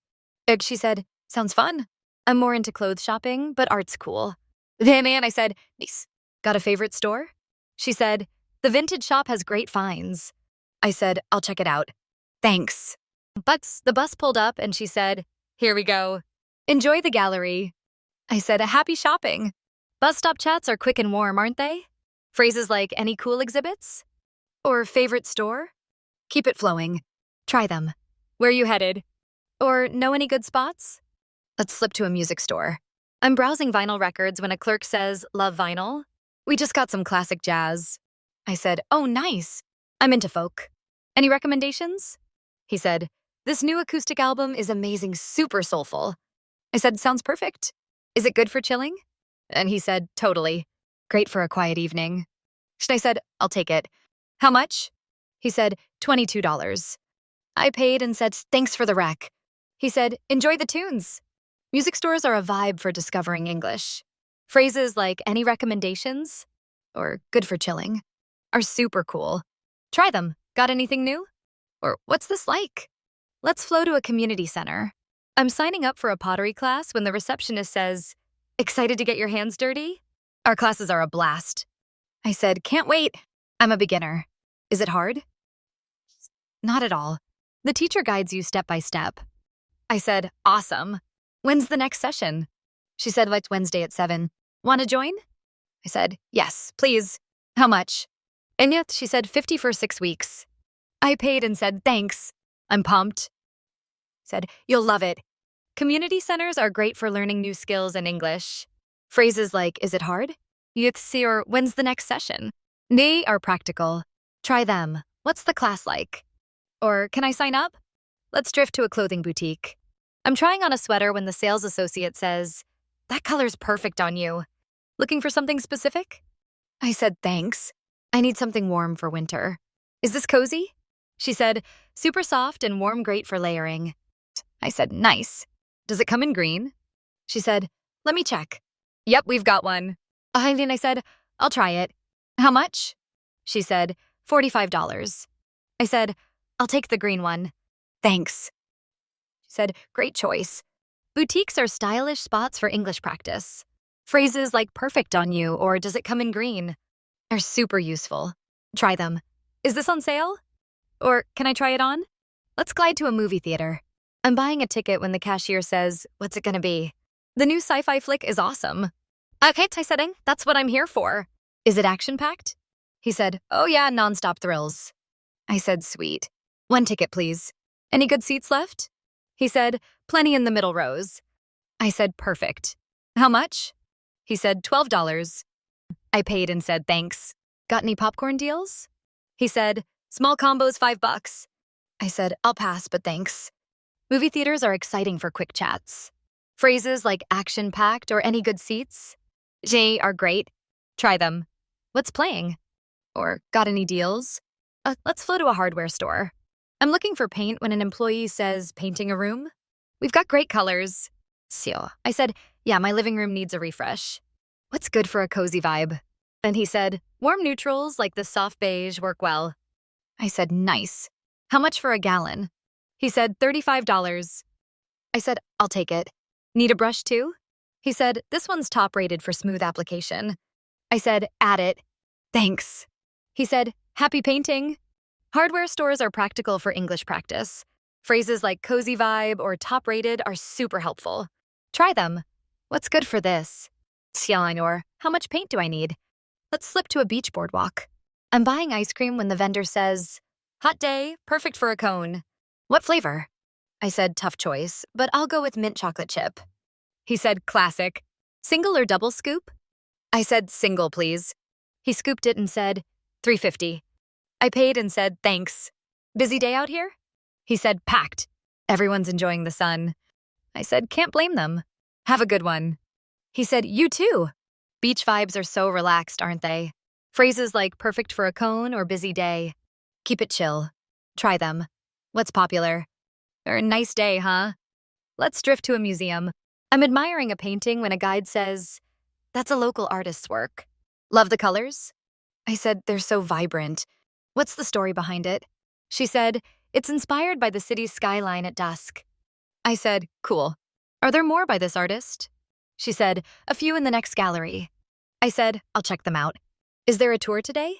She said, "Sounds fun. I'm more into clothes shopping, but art's cool." Man, I said, "Nice. Got a favorite store?" She said, "The vintage shop has great finds." I said, "I'll check it out. Thanks." But the bus pulled up and she said, "Here we go. Enjoy the gallery." I said, "Happy shopping." Bus stop chats are quick and warm, aren't they? Phrases like "any cool exhibits?" Or "favorite store?" Keep it flowing. Try them. "Where you headed?" Or "know any good spots?" Let's slip to a music store. I'm browsing vinyl records when a clerk says, "Love vinyl?" "We just got some classic jazz." I said, "Oh, nice. I'm into folk. Any recommendations?" He said, "This new acoustic album is amazing, super soulful." I said, "Sounds perfect. Is it good for chilling?" And he said, "Totally. Great for a quiet evening." I said, "I'll take it. How much?" He said, $22. I paid and said, "Thanks for the rec." He said, "Enjoy the tunes." Music stores are a vibe for discovering English. Phrases like any recommendations or good for chilling are super cool. Try them. Got anything new? Or what's this like? Let's flow to a community center. I'm signing up for a pottery class when the receptionist says, excited to get your hands dirty? Our classes are a blast. I said, can't wait. I'm a beginner. Is it hard? Not at all. The teacher guides you step by step. I said, awesome. When's the next session? She said, it's Wednesday at 7. Want to join? I said, yes, please. How much? And yet she said 50 for 6 weeks. I paid and said, thanks. I'm pumped. Said, you'll love it. Community centers are great for learning new skills in English. Phrases like, is it hard? Youth see or when's the next session? They are practical. Try them. What's the class like? Or can I sign up? Let's drift to a clothing boutique. I'm trying on a sweater when the sales associate says, that color's perfect on you. Looking for something specific? I said, thanks. I need something warm for winter. Is this cozy? She said, super soft and warm, great for layering. I said, nice. Does it come in green? She said, let me check. Yep, we've got one. And I said, I'll try it. How much? She said, $45. I said, I'll take the green one. Thanks. She said, great choice. Boutiques are stylish spots for English practice. Phrases like perfect on you or does it come in green are super useful. Try them. Is this on sale? Or can I try it on? Let's glide to a movie theater. I'm buying a ticket when the cashier says, what's it gonna be? The new sci-fi flick is awesome. Okay, Taisetting, that's what I'm here for. Is it action-packed? He said, oh yeah, nonstop thrills. I said, sweet. One ticket, please. Any good seats left? He said, plenty in the middle rows. I said, perfect. How much? He said, $12. I paid and said, thanks. Got any popcorn deals? He said, small combos, $5. I said, I'll pass, but thanks. Movie theaters are exciting for quick chats. Phrases like action-packed or any good seats are great. Try them. What's playing? Or got any deals? Let's flow to a hardware store. I'm looking for paint when an employee says, painting a room? We've got great colors. I said, yeah, my living room needs a refresh. What's good for a cozy vibe? And he said, warm neutrals like the soft beige work well. I said, nice. How much for a gallon? He said, $35. I said, I'll take it. Need a brush too? He said, this one's top rated for smooth application. I said, add it. Thanks. He said, happy painting. Hardware stores are practical for English practice. Phrases like cozy vibe or top rated are super helpful. Try them. What's good for this? Or how much paint do I need? Let's slip to a beach boardwalk. I'm buying ice cream when the vendor says, hot day, perfect for a cone. What flavor? I said, tough choice, but I'll go with mint chocolate chip. He said, classic. Single or double scoop? I said, single, please. He scooped it and said, $3.50. I paid and said, thanks. Busy day out here? He said, packed. Everyone's enjoying the sun. I said, can't blame them. Have a good one. He said, you too. Beach vibes are so relaxed, aren't they? Phrases like perfect for a cone or busy day. Keep it chill. Try them. What's popular? Or nice day, huh? Let's drift to a museum. I'm admiring a painting when a guide says, that's a local artist's work. Love the colors? I said, they're so vibrant. What's the story behind it? She said, it's inspired by the city's skyline at dusk. I said, cool. Are there more by this artist? She said, a few in the next gallery. I said, I'll check them out. Is there a tour today?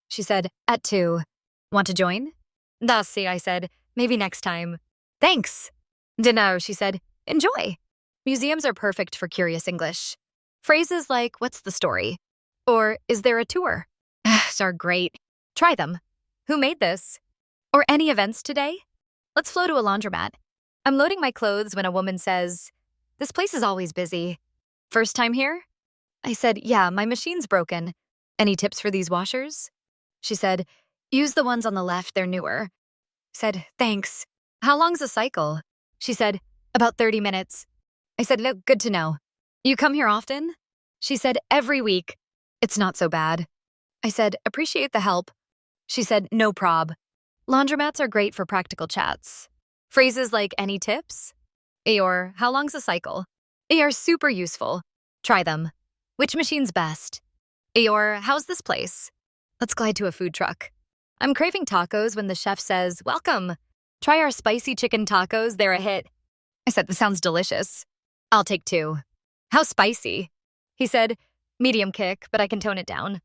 She said, at 2. Want to join? See, I said, maybe next time. Thanks. Dunno, she said, enjoy. Museums are perfect for curious English. Phrases like, what's the story? Or, is there a tour? Are great. Try them. Who made this? Or any events today? Let's flow to a laundromat. I'm loading my clothes when a woman says, this place is always busy. First time here? I said, yeah, my machine's broken. Any tips for these washers? She said, use the ones on the left, they're newer. I said, thanks. How long's a cycle? She said, about 30 minutes. I said, no, good to know. You come here often? She said, every week. It's not so bad. I said, appreciate the help. She said, no prob. Laundromats are great for practical chats. Phrases like any tips? Or how long's a cycle? Are super useful. Try them. Which machine's best? Or how's this place? Let's glide to a food truck. I'm craving tacos when the chef says, welcome. Try our spicy chicken tacos, they're a hit. I said, this sounds delicious. I'll take 2. How spicy? He said, medium kick, but I can tone it down.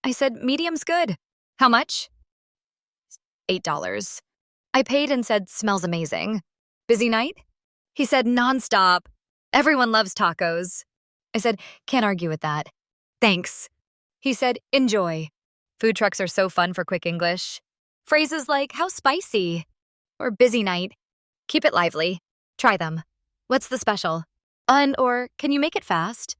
I said, medium's good. How much? $8. I paid and said, smells amazing. Busy night? He said, nonstop. Everyone loves tacos. I said, can't argue with that. Thanks. He said, enjoy. Food trucks are so fun for quick English. Phrases like, how spicy? Or busy night. Keep it lively. Try them. What's the special? Or can you make it fast?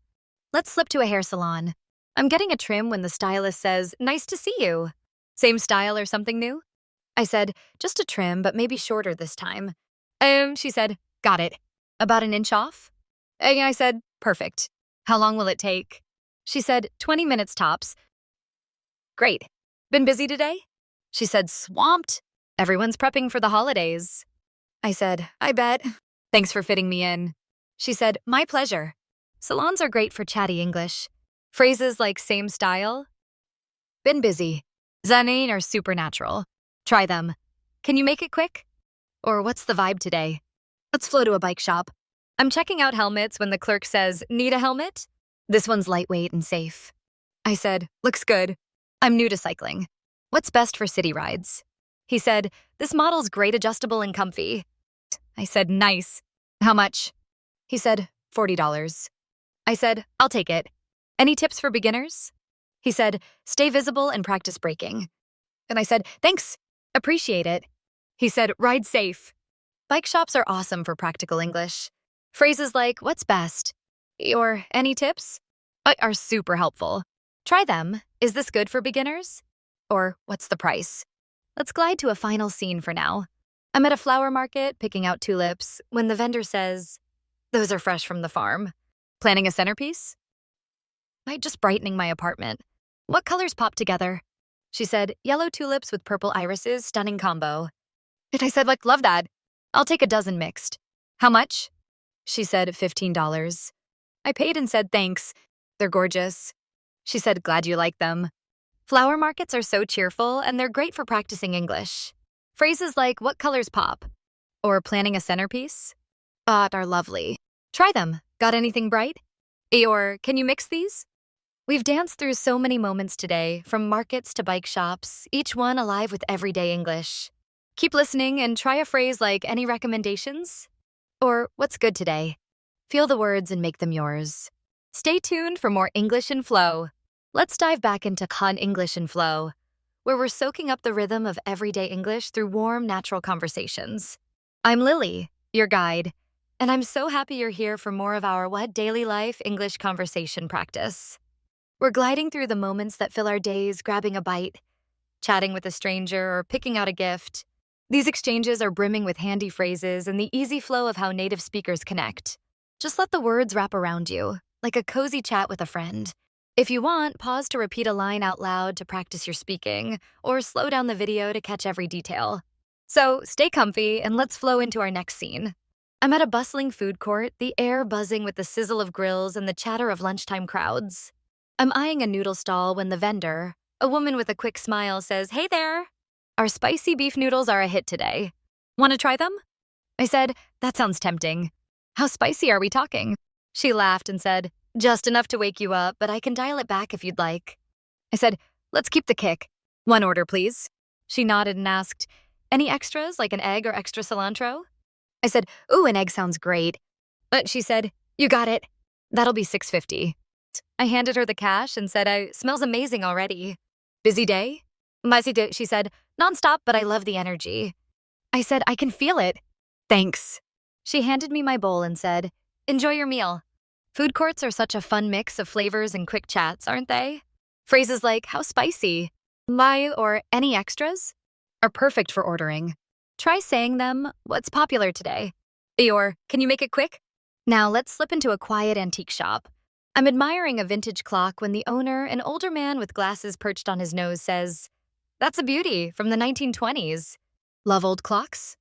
Let's slip to a hair salon. I'm getting a trim when the stylist says, nice to see you. Same style or something new? I said, just a trim, but maybe shorter this time. She said, got it. About an inch off? I said, perfect. How long will it take? She said, 20 minutes tops. Great. Been busy today? She said, swamped. Everyone's prepping for the holidays. I said, I bet. Thanks for fitting me in. She said, my pleasure. Salons are great for chatty English. Phrases like same style. Been busy. Zanin or supernatural. Try them. Can you make it quick? Or what's the vibe today? Let's flow to a bike shop. I'm checking out helmets when the clerk says, need a helmet? This one's lightweight and safe. I said, looks good. I'm new to cycling. What's best for city rides? He said, this model's great, adjustable and comfy. I said, nice. How much? He said, $40. I said, I'll take it. Any tips for beginners? He said, stay visible and practice braking. And I said, thanks. Appreciate it. He said, ride safe. Bike shops are awesome for practical English. Phrases like, what's best? Or any tips? Are super helpful. Try them. Is this good for beginners? Or what's the price? Let's glide to a final scene for now. I'm at a flower market picking out tulips when the vendor says, those are fresh from the farm. Planning a centerpiece? Just brightening my apartment. What colors pop together? She said, yellow tulips with purple irises, stunning combo. And I said, love that. I'll take a dozen mixed. How much? She said, $15. I paid and said, thanks. They're gorgeous. She said, glad you like them. Flower markets are so cheerful and they're great for practicing English. Phrases like, what colors pop? Or planning a centerpiece? Are lovely. Try them. Got anything bright? Or can you mix these? We've danced through so many moments today, from markets to bike shops, each one alive with everyday English. Keep listening and try a phrase like, any recommendations? Or, what's good today? Feel the words and make them yours. Stay tuned for more English and Flow. Let's dive back into Con English and Flow, where we're soaking up the rhythm of everyday English through warm, natural conversations. I'm Lily, your guide, and I'm so happy you're here for more of our daily life English conversation practice. We're gliding through the moments that fill our days, grabbing a bite, chatting with a stranger, or picking out a gift. These exchanges are brimming with handy phrases and the easy flow of how native speakers connect. Just let the words wrap around you, like a cozy chat with a friend. If you want, pause to repeat a line out loud to practice your speaking, or slow down the video to catch every detail. So stay comfy and let's flow into our next scene. I'm at a bustling food court, the air buzzing with the sizzle of grills and the chatter of lunchtime crowds. I'm eyeing a noodle stall when the vendor, a woman with a quick smile, says, hey there. Our spicy beef noodles are a hit today. Want to try them? I said, that sounds tempting. How spicy are we talking? She laughed and said, just enough to wake you up, but I can dial it back if you'd like. I said, let's keep the kick. One order, please. She nodded and asked, any extras, like an egg or extra cilantro? I said, ooh, an egg sounds great. But she said, you got it. That'll be $6.50. I handed her the cash and said, smells amazing already. Busy day? She said, nonstop, but I love the energy. I said, I can feel it. Thanks. She handed me my bowl and said, enjoy your meal. Food courts are such a fun mix of flavors and quick chats, aren't they? Phrases like, how spicy, my, or any extras are perfect for ordering. Try saying them, what's popular today? Or, can you make it quick? Now let's slip into a quiet antique shop. I'm admiring a vintage clock when the owner, an older man with glasses perched on his nose, says, that's a beauty from the 1920s. Love old clocks?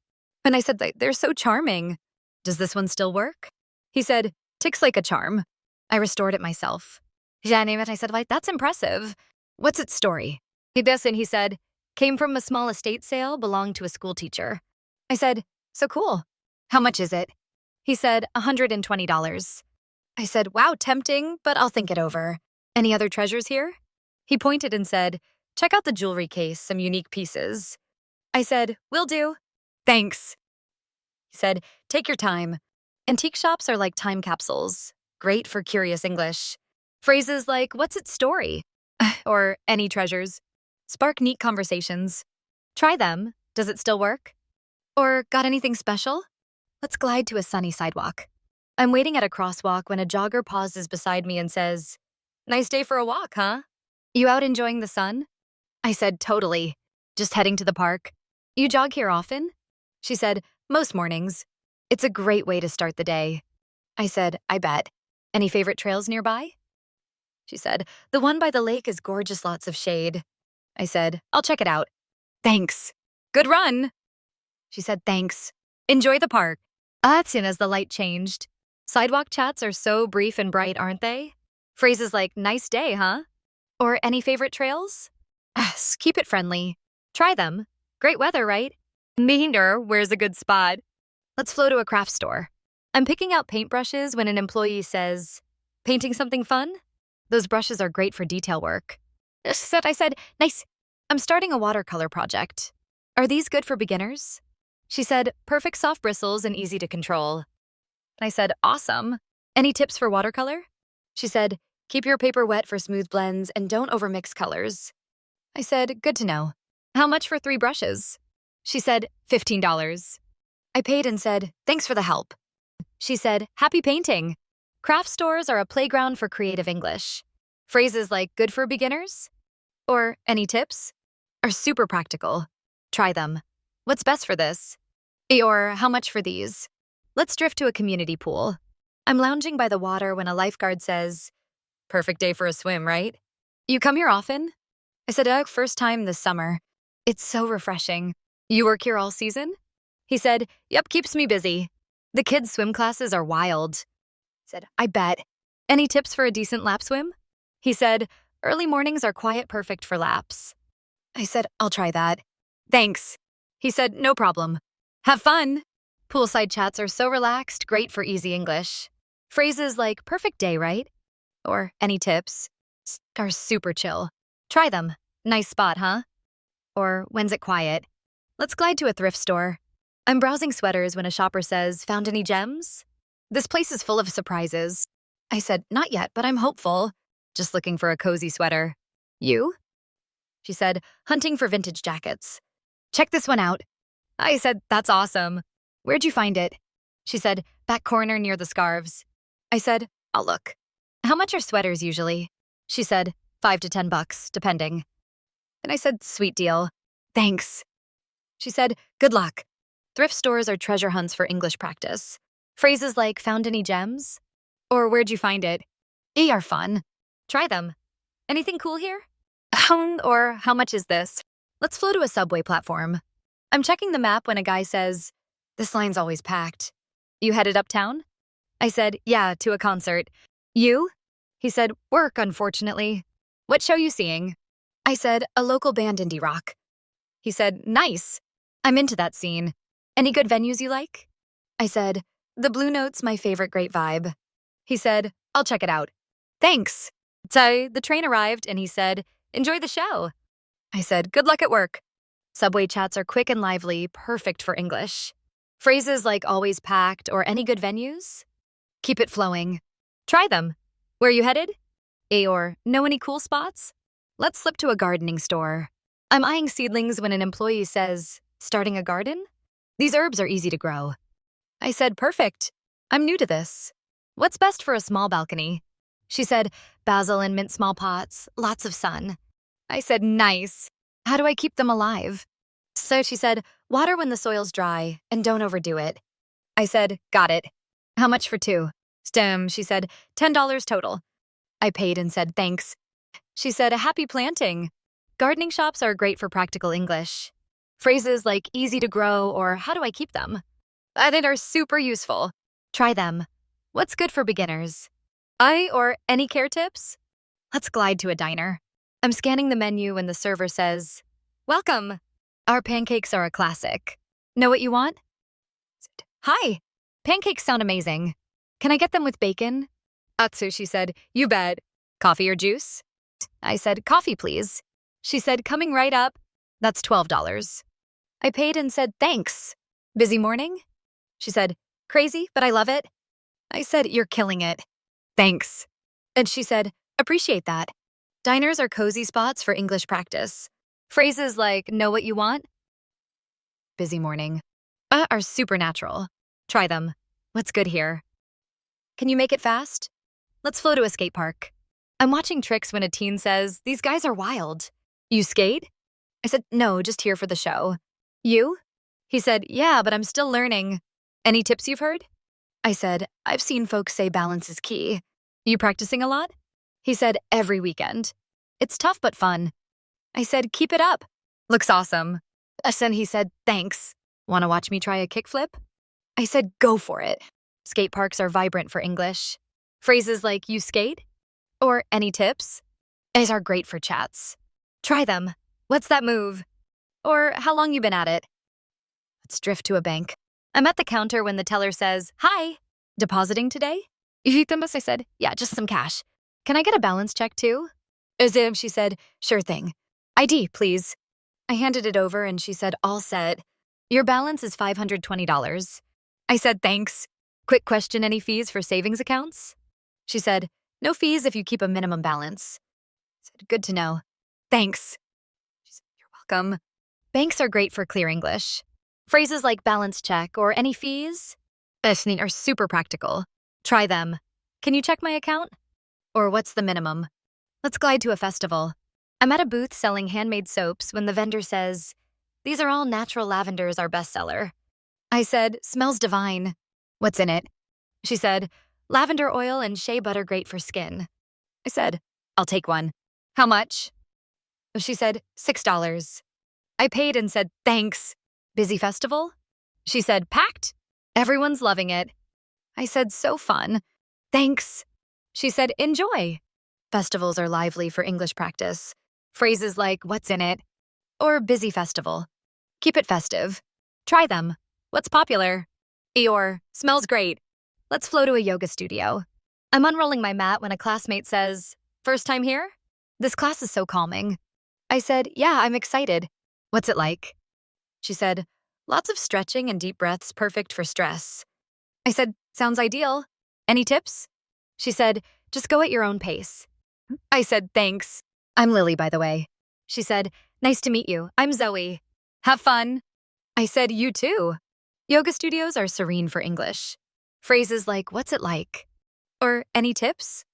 And I said, they're so charming. Does this one still work? He said, ticks like a charm. I restored it myself. Yeah, name it. I said, like, that's impressive. What's its story? He said, came from a small estate sale, belonged to a school teacher. I said, so cool. How much is it? He said, $120. I said, wow, tempting, but I'll think it over. Any other treasures here? He pointed and said, check out the jewelry case, some unique pieces. I said, will do. Thanks. He said, take your time. Antique shops are like time capsules, great for curious English. Phrases like, what's its story? Or any treasures. Spark neat conversations. Try them. Does it still work? Or got anything special? Let's glide to a sunny sidewalk. I'm waiting at a crosswalk when a jogger pauses beside me and says, nice day for a walk, huh? You out enjoying the sun? I said, totally. Just heading to the park. You jog here often? She said, most mornings. It's a great way to start the day. I said, I bet. Any favorite trails nearby? She said, the one by the lake is gorgeous, lots of shade. I said, I'll check it out. Thanks. Good run. She said, thanks. Enjoy the park. As soon as the light changed. Sidewalk chats are so brief and bright, aren't they? Phrases like, nice day, huh? Or any favorite trails? Keep it friendly. Try them. Great weather, right? Meaner, where's a good spot? Let's flow to a craft store. I'm picking out paintbrushes when an employee says, painting something fun? Those brushes are great for detail work. I said, nice. I'm starting a watercolor project. Are these good for beginners? She said, perfect soft bristles and easy to control. I said, awesome. Any tips for watercolor? She said, keep your paper wet for smooth blends and don't overmix colors. I said, good to know. How much for 3 brushes? She said, $15. I paid and said, thanks for the help. She said, happy painting. Craft stores are a playground for creative English. Phrases like good for beginners or any tips are super practical. Try them. What's best for this? Or how much for these? Let's drift to a community pool. I'm lounging by the water when a lifeguard says, perfect day for a swim, right? You come here often? I said, first time this summer. It's so refreshing. You work here all season? He said, yep, keeps me busy. The kids' swim classes are wild. I said, I bet. Any tips for a decent lap swim? He said, early mornings are quiet, perfect for laps. I said, I'll try that. Thanks. He said, no problem. Have fun. Poolside chats are so relaxed, great for easy English. Phrases like perfect day, right? Or any tips are super chill. Try them. Nice spot, huh? Or when's it quiet? Let's glide to a thrift store. I'm browsing sweaters when a shopper says, found any gems? This place is full of surprises. I said, not yet, but I'm hopeful. Just looking for a cozy sweater. You? She said, hunting for vintage jackets. Check this one out. I said, that's awesome. Where'd you find it? She said, back corner near the scarves. I said, I'll look. How much are sweaters usually? She said, $5 to $10, depending. And I said, sweet deal. Thanks. She said, good luck. Thrift stores are treasure hunts for English practice. Phrases like, found any gems? Or where'd you find it? Are fun. Try them. Anything cool here? Or how much is this? Let's flow to a subway platform. I'm checking the map when a guy says, this line's always packed. You headed uptown? I said, yeah, to a concert. You? He said, work, unfortunately. What show you seeing? I said, a local band, indie rock. He said, nice. I'm into that scene. Any good venues you like? I said, the Blue Note's my favorite, great vibe. He said, I'll check it out. Thanks. So the train arrived and he said, enjoy the show. I said, good luck at work. Subway chats are quick and lively, perfect for English. Phrases like always packed or any good venues? Keep it flowing. Try them. Where you headed? Or know any cool spots? Let's slip to a gardening store. I'm eyeing seedlings when an employee says, starting a garden? These herbs are easy to grow. I said, perfect. I'm new to this. What's best for a small balcony? She said, basil and mint small pots, lots of sun. I said, nice. How do I keep them alive? So she said, water when the soil's dry and don't overdo it. I said, got it. How much for 2? She said, $10 total. I paid and said, thanks. She said, a happy planting. Gardening shops are great for practical English. Phrases like easy to grow or how do I keep them? I think are super useful. Try them. What's good for beginners? Or any care tips? Let's glide to a diner. I'm scanning the menu when the server says, "Welcome. Our pancakes are a classic. Know what you want?" "Hi. Pancakes sound amazing. Can I get them with bacon?" Atsu, she said, "You bet. Coffee or juice?" I said, "Coffee, please." She said, "Coming right up." "That's $12. I paid and said, "Thanks. Busy morning?" She said, "Crazy, but I love it." I said, "You're killing it. Thanks." And she said, "Appreciate that." Diners are cozy spots for English practice. Phrases like, "Know what you want?" "Busy morning." Are supernatural. Try them. "What's good here?" "Can you make it fast?" "Let's flow to a skate park." I'm watching tricks when a teen says, "These guys are wild." "You skate?" I said, "No, just here for the show." "You?" He said, "Yeah, but I'm still learning." "Any tips you've heard?" I said, "I've seen folks say balance is key." "You practicing a lot?" He said, "Every weekend." "It's tough but fun." I said, "Keep it up." "Looks awesome." Then he said, "Thanks. Want to watch me try a kickflip?" I said, "Go for it." Skate parks are vibrant for English. Phrases like, "You skate?" Or "Any tips?" Is are great for chats. Try them. "What's that move?" Or "How long you been at it?" Let's drift to a bank. I'm at the counter when the teller says, "Hi. Depositing today?" I said, "Yeah, just some cash. Can I get a balance check too?" She said, "Sure thing. ID, please." I handed it over and she said, "All set. Your balance is $520. I said, "Thanks. Quick question, any fees for savings accounts?" She said, "No fees if you keep a minimum balance." I said, "Good to know. Thanks." She said, "You're welcome." Banks are great for clear English. Phrases like balance check or any fees are super practical. Try them. "Can you check my account?" Or "What's the minimum?" Let's glide to a festival. I'm at a booth selling handmade soaps when the vendor says, "These are all natural lavenders, our bestseller." I said, "Smells divine." "What's in it?" She said, "Lavender oil and shea butter great for skin." I said, "I'll take one." "How much?" She said, $6. I paid and said, "Thanks." "Busy festival?" She said, "Packed. Everyone's loving it." I said, "So fun. Thanks." She said, "Enjoy." Festivals are lively for English practice. Phrases like, "What's in it?" Or "Busy festival." Keep it festive. Try them. "What's popular?" Or "Smells great." Let's flow to a yoga studio. I'm unrolling my mat when a classmate says, "First time here?" "This class is so calming." I said, "Yeah, I'm excited." "What's it like?" She said, "Lots of stretching and deep breaths perfect for stress." I said, "Sounds ideal. Any tips?" She said, "Just go at your own pace." I said, "Thanks. I'm Lily, by the way." She said, "Nice to meet you. I'm Zoe. Have fun." I said, "You too." Yoga studios are serene for English. Phrases like, "What's it like?" Or "Any tips?"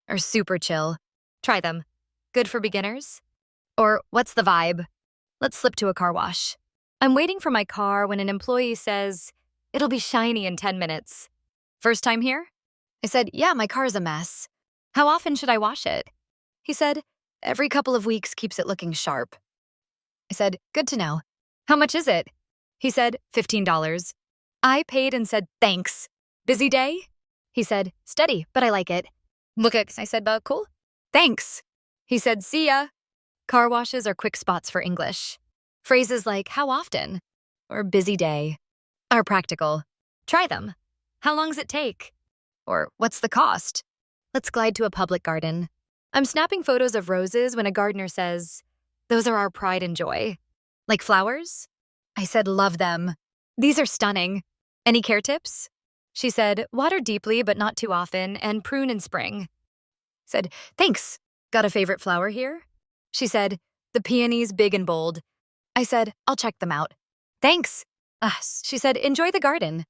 are super chill. Try them. Good for beginners. Or "What's the vibe?" Let's slip to a car wash. I'm waiting for my car when an employee says, "It'll be shiny in 10 minutes. First time here?" I said, "Yeah, my car's a mess. How often should I wash it?" He said, "Every couple of weeks keeps it looking sharp." I said, "Good to know. How much is it?" He said, $15. I paid and said, "Thanks. Busy day?" He said, "Steady, but I like it." I said, "Cool. Thanks." He said, "See ya." Car washes are quick spots for English. Phrases like, "How often?" or "Busy day" are practical. Try them. "How long's it take?" Or "What's the cost?" Let's glide to a public garden. I'm snapping photos of roses when a gardener says, "Those are our pride and joy." "Like flowers?" I said, "Love them. These are stunning. Any care tips?" She said, "Water deeply but not too often and prune in spring." I said, "Thanks. Got a favorite flower here?" She said, "The peonies big and bold." I said, "I'll check them out." "Thanks." She said, "Enjoy the garden."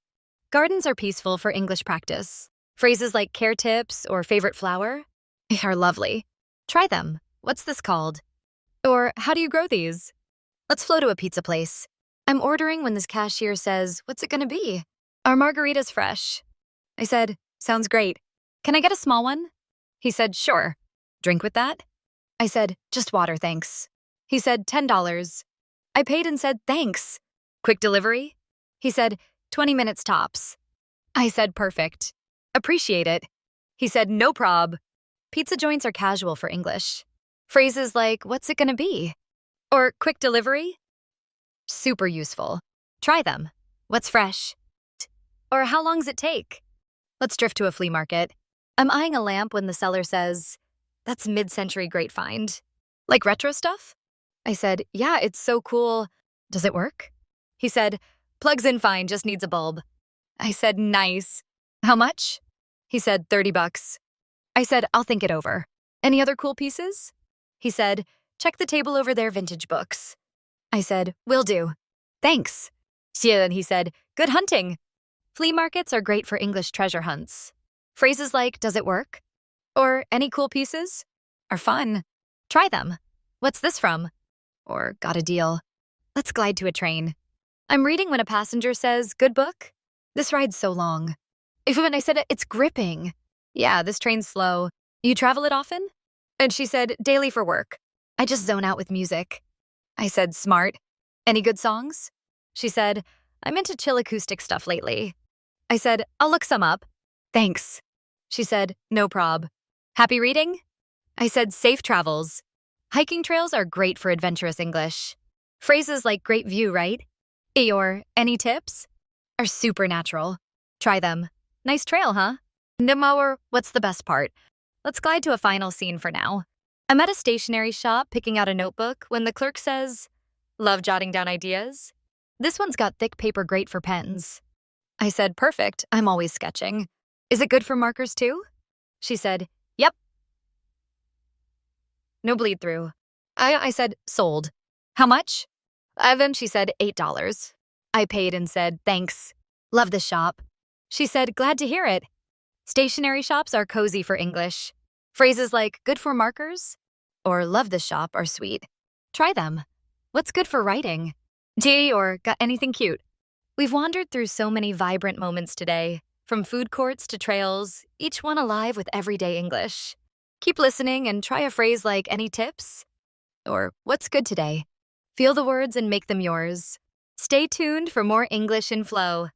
Gardens are peaceful for English practice. Phrases like care tips or favorite flower are lovely. Try them. "What's this called?" Or "How do you grow these?" Let's flow to a pizza place. I'm ordering when this cashier says, "What's it gonna be?" "Are margaritas fresh?" I said, "Sounds great. Can I get a small one?" He said, "Sure. Drink with that?" I said, "Just water, thanks." He said, $10. I paid and said, "Thanks. Quick delivery?" He said, 20 minutes tops. I said, "Perfect. Appreciate it." He said, "No prob." Pizza joints are casual for English. Phrases like, what's it gonna be? Or quick delivery? Super useful. Try them. What's fresh? Or how long's it take? Let's drift to a flea market. I'm eyeing a lamp when the seller says, that's mid-century great find. Like retro stuff? I said, yeah, it's so cool. Does it work? He said, plugs in fine, just needs a bulb. I said, nice. How much? He said, $30. I said, I'll think it over. Any other cool pieces? He said, check the table over there, vintage books. I said, will do. Thanks. Yeah, and he said, good hunting. Flea markets are great for English treasure hunts. Phrases like, does it work? Or any cool pieces? Are fun. Try them. What's this from? Or got a deal. Let's glide to a train. I'm reading when a passenger says, good book. This ride's so long. When I said, it's gripping. Yeah, this train's slow. You travel it often? And she said, daily for work. I just zone out with music. I said, smart. Any good songs? She said, I'm into chill acoustic stuff lately. I said, I'll look some up. Thanks. She said, no prob. Happy reading? I said, safe travels. Hiking trails are great for adventurous English. Phrases like great view, right? Or any tips? Are super natural. Try them. Nice trail, huh? Or what's the best part? Let's glide to a final scene for now. I'm at a stationery shop picking out a notebook when the clerk says, love jotting down ideas? This one's got thick paper great for pens. I said, perfect, I'm always sketching. Is it good for markers too? She said, yep. No bleed through. I said, sold. How much? Then she said, $8. I paid and said, thanks. Love the shop. She said, glad to hear it. Stationery shops are cozy for English. Phrases like good for markers or love the shop are sweet. Try them. What's good for writing? Gee, or got anything cute? We've wandered through so many vibrant moments today, from food courts to trails, each one alive with everyday English. Keep listening and try a phrase like any tips? Or what's good today? Feel the words and make them yours. Stay tuned for more English in Flow.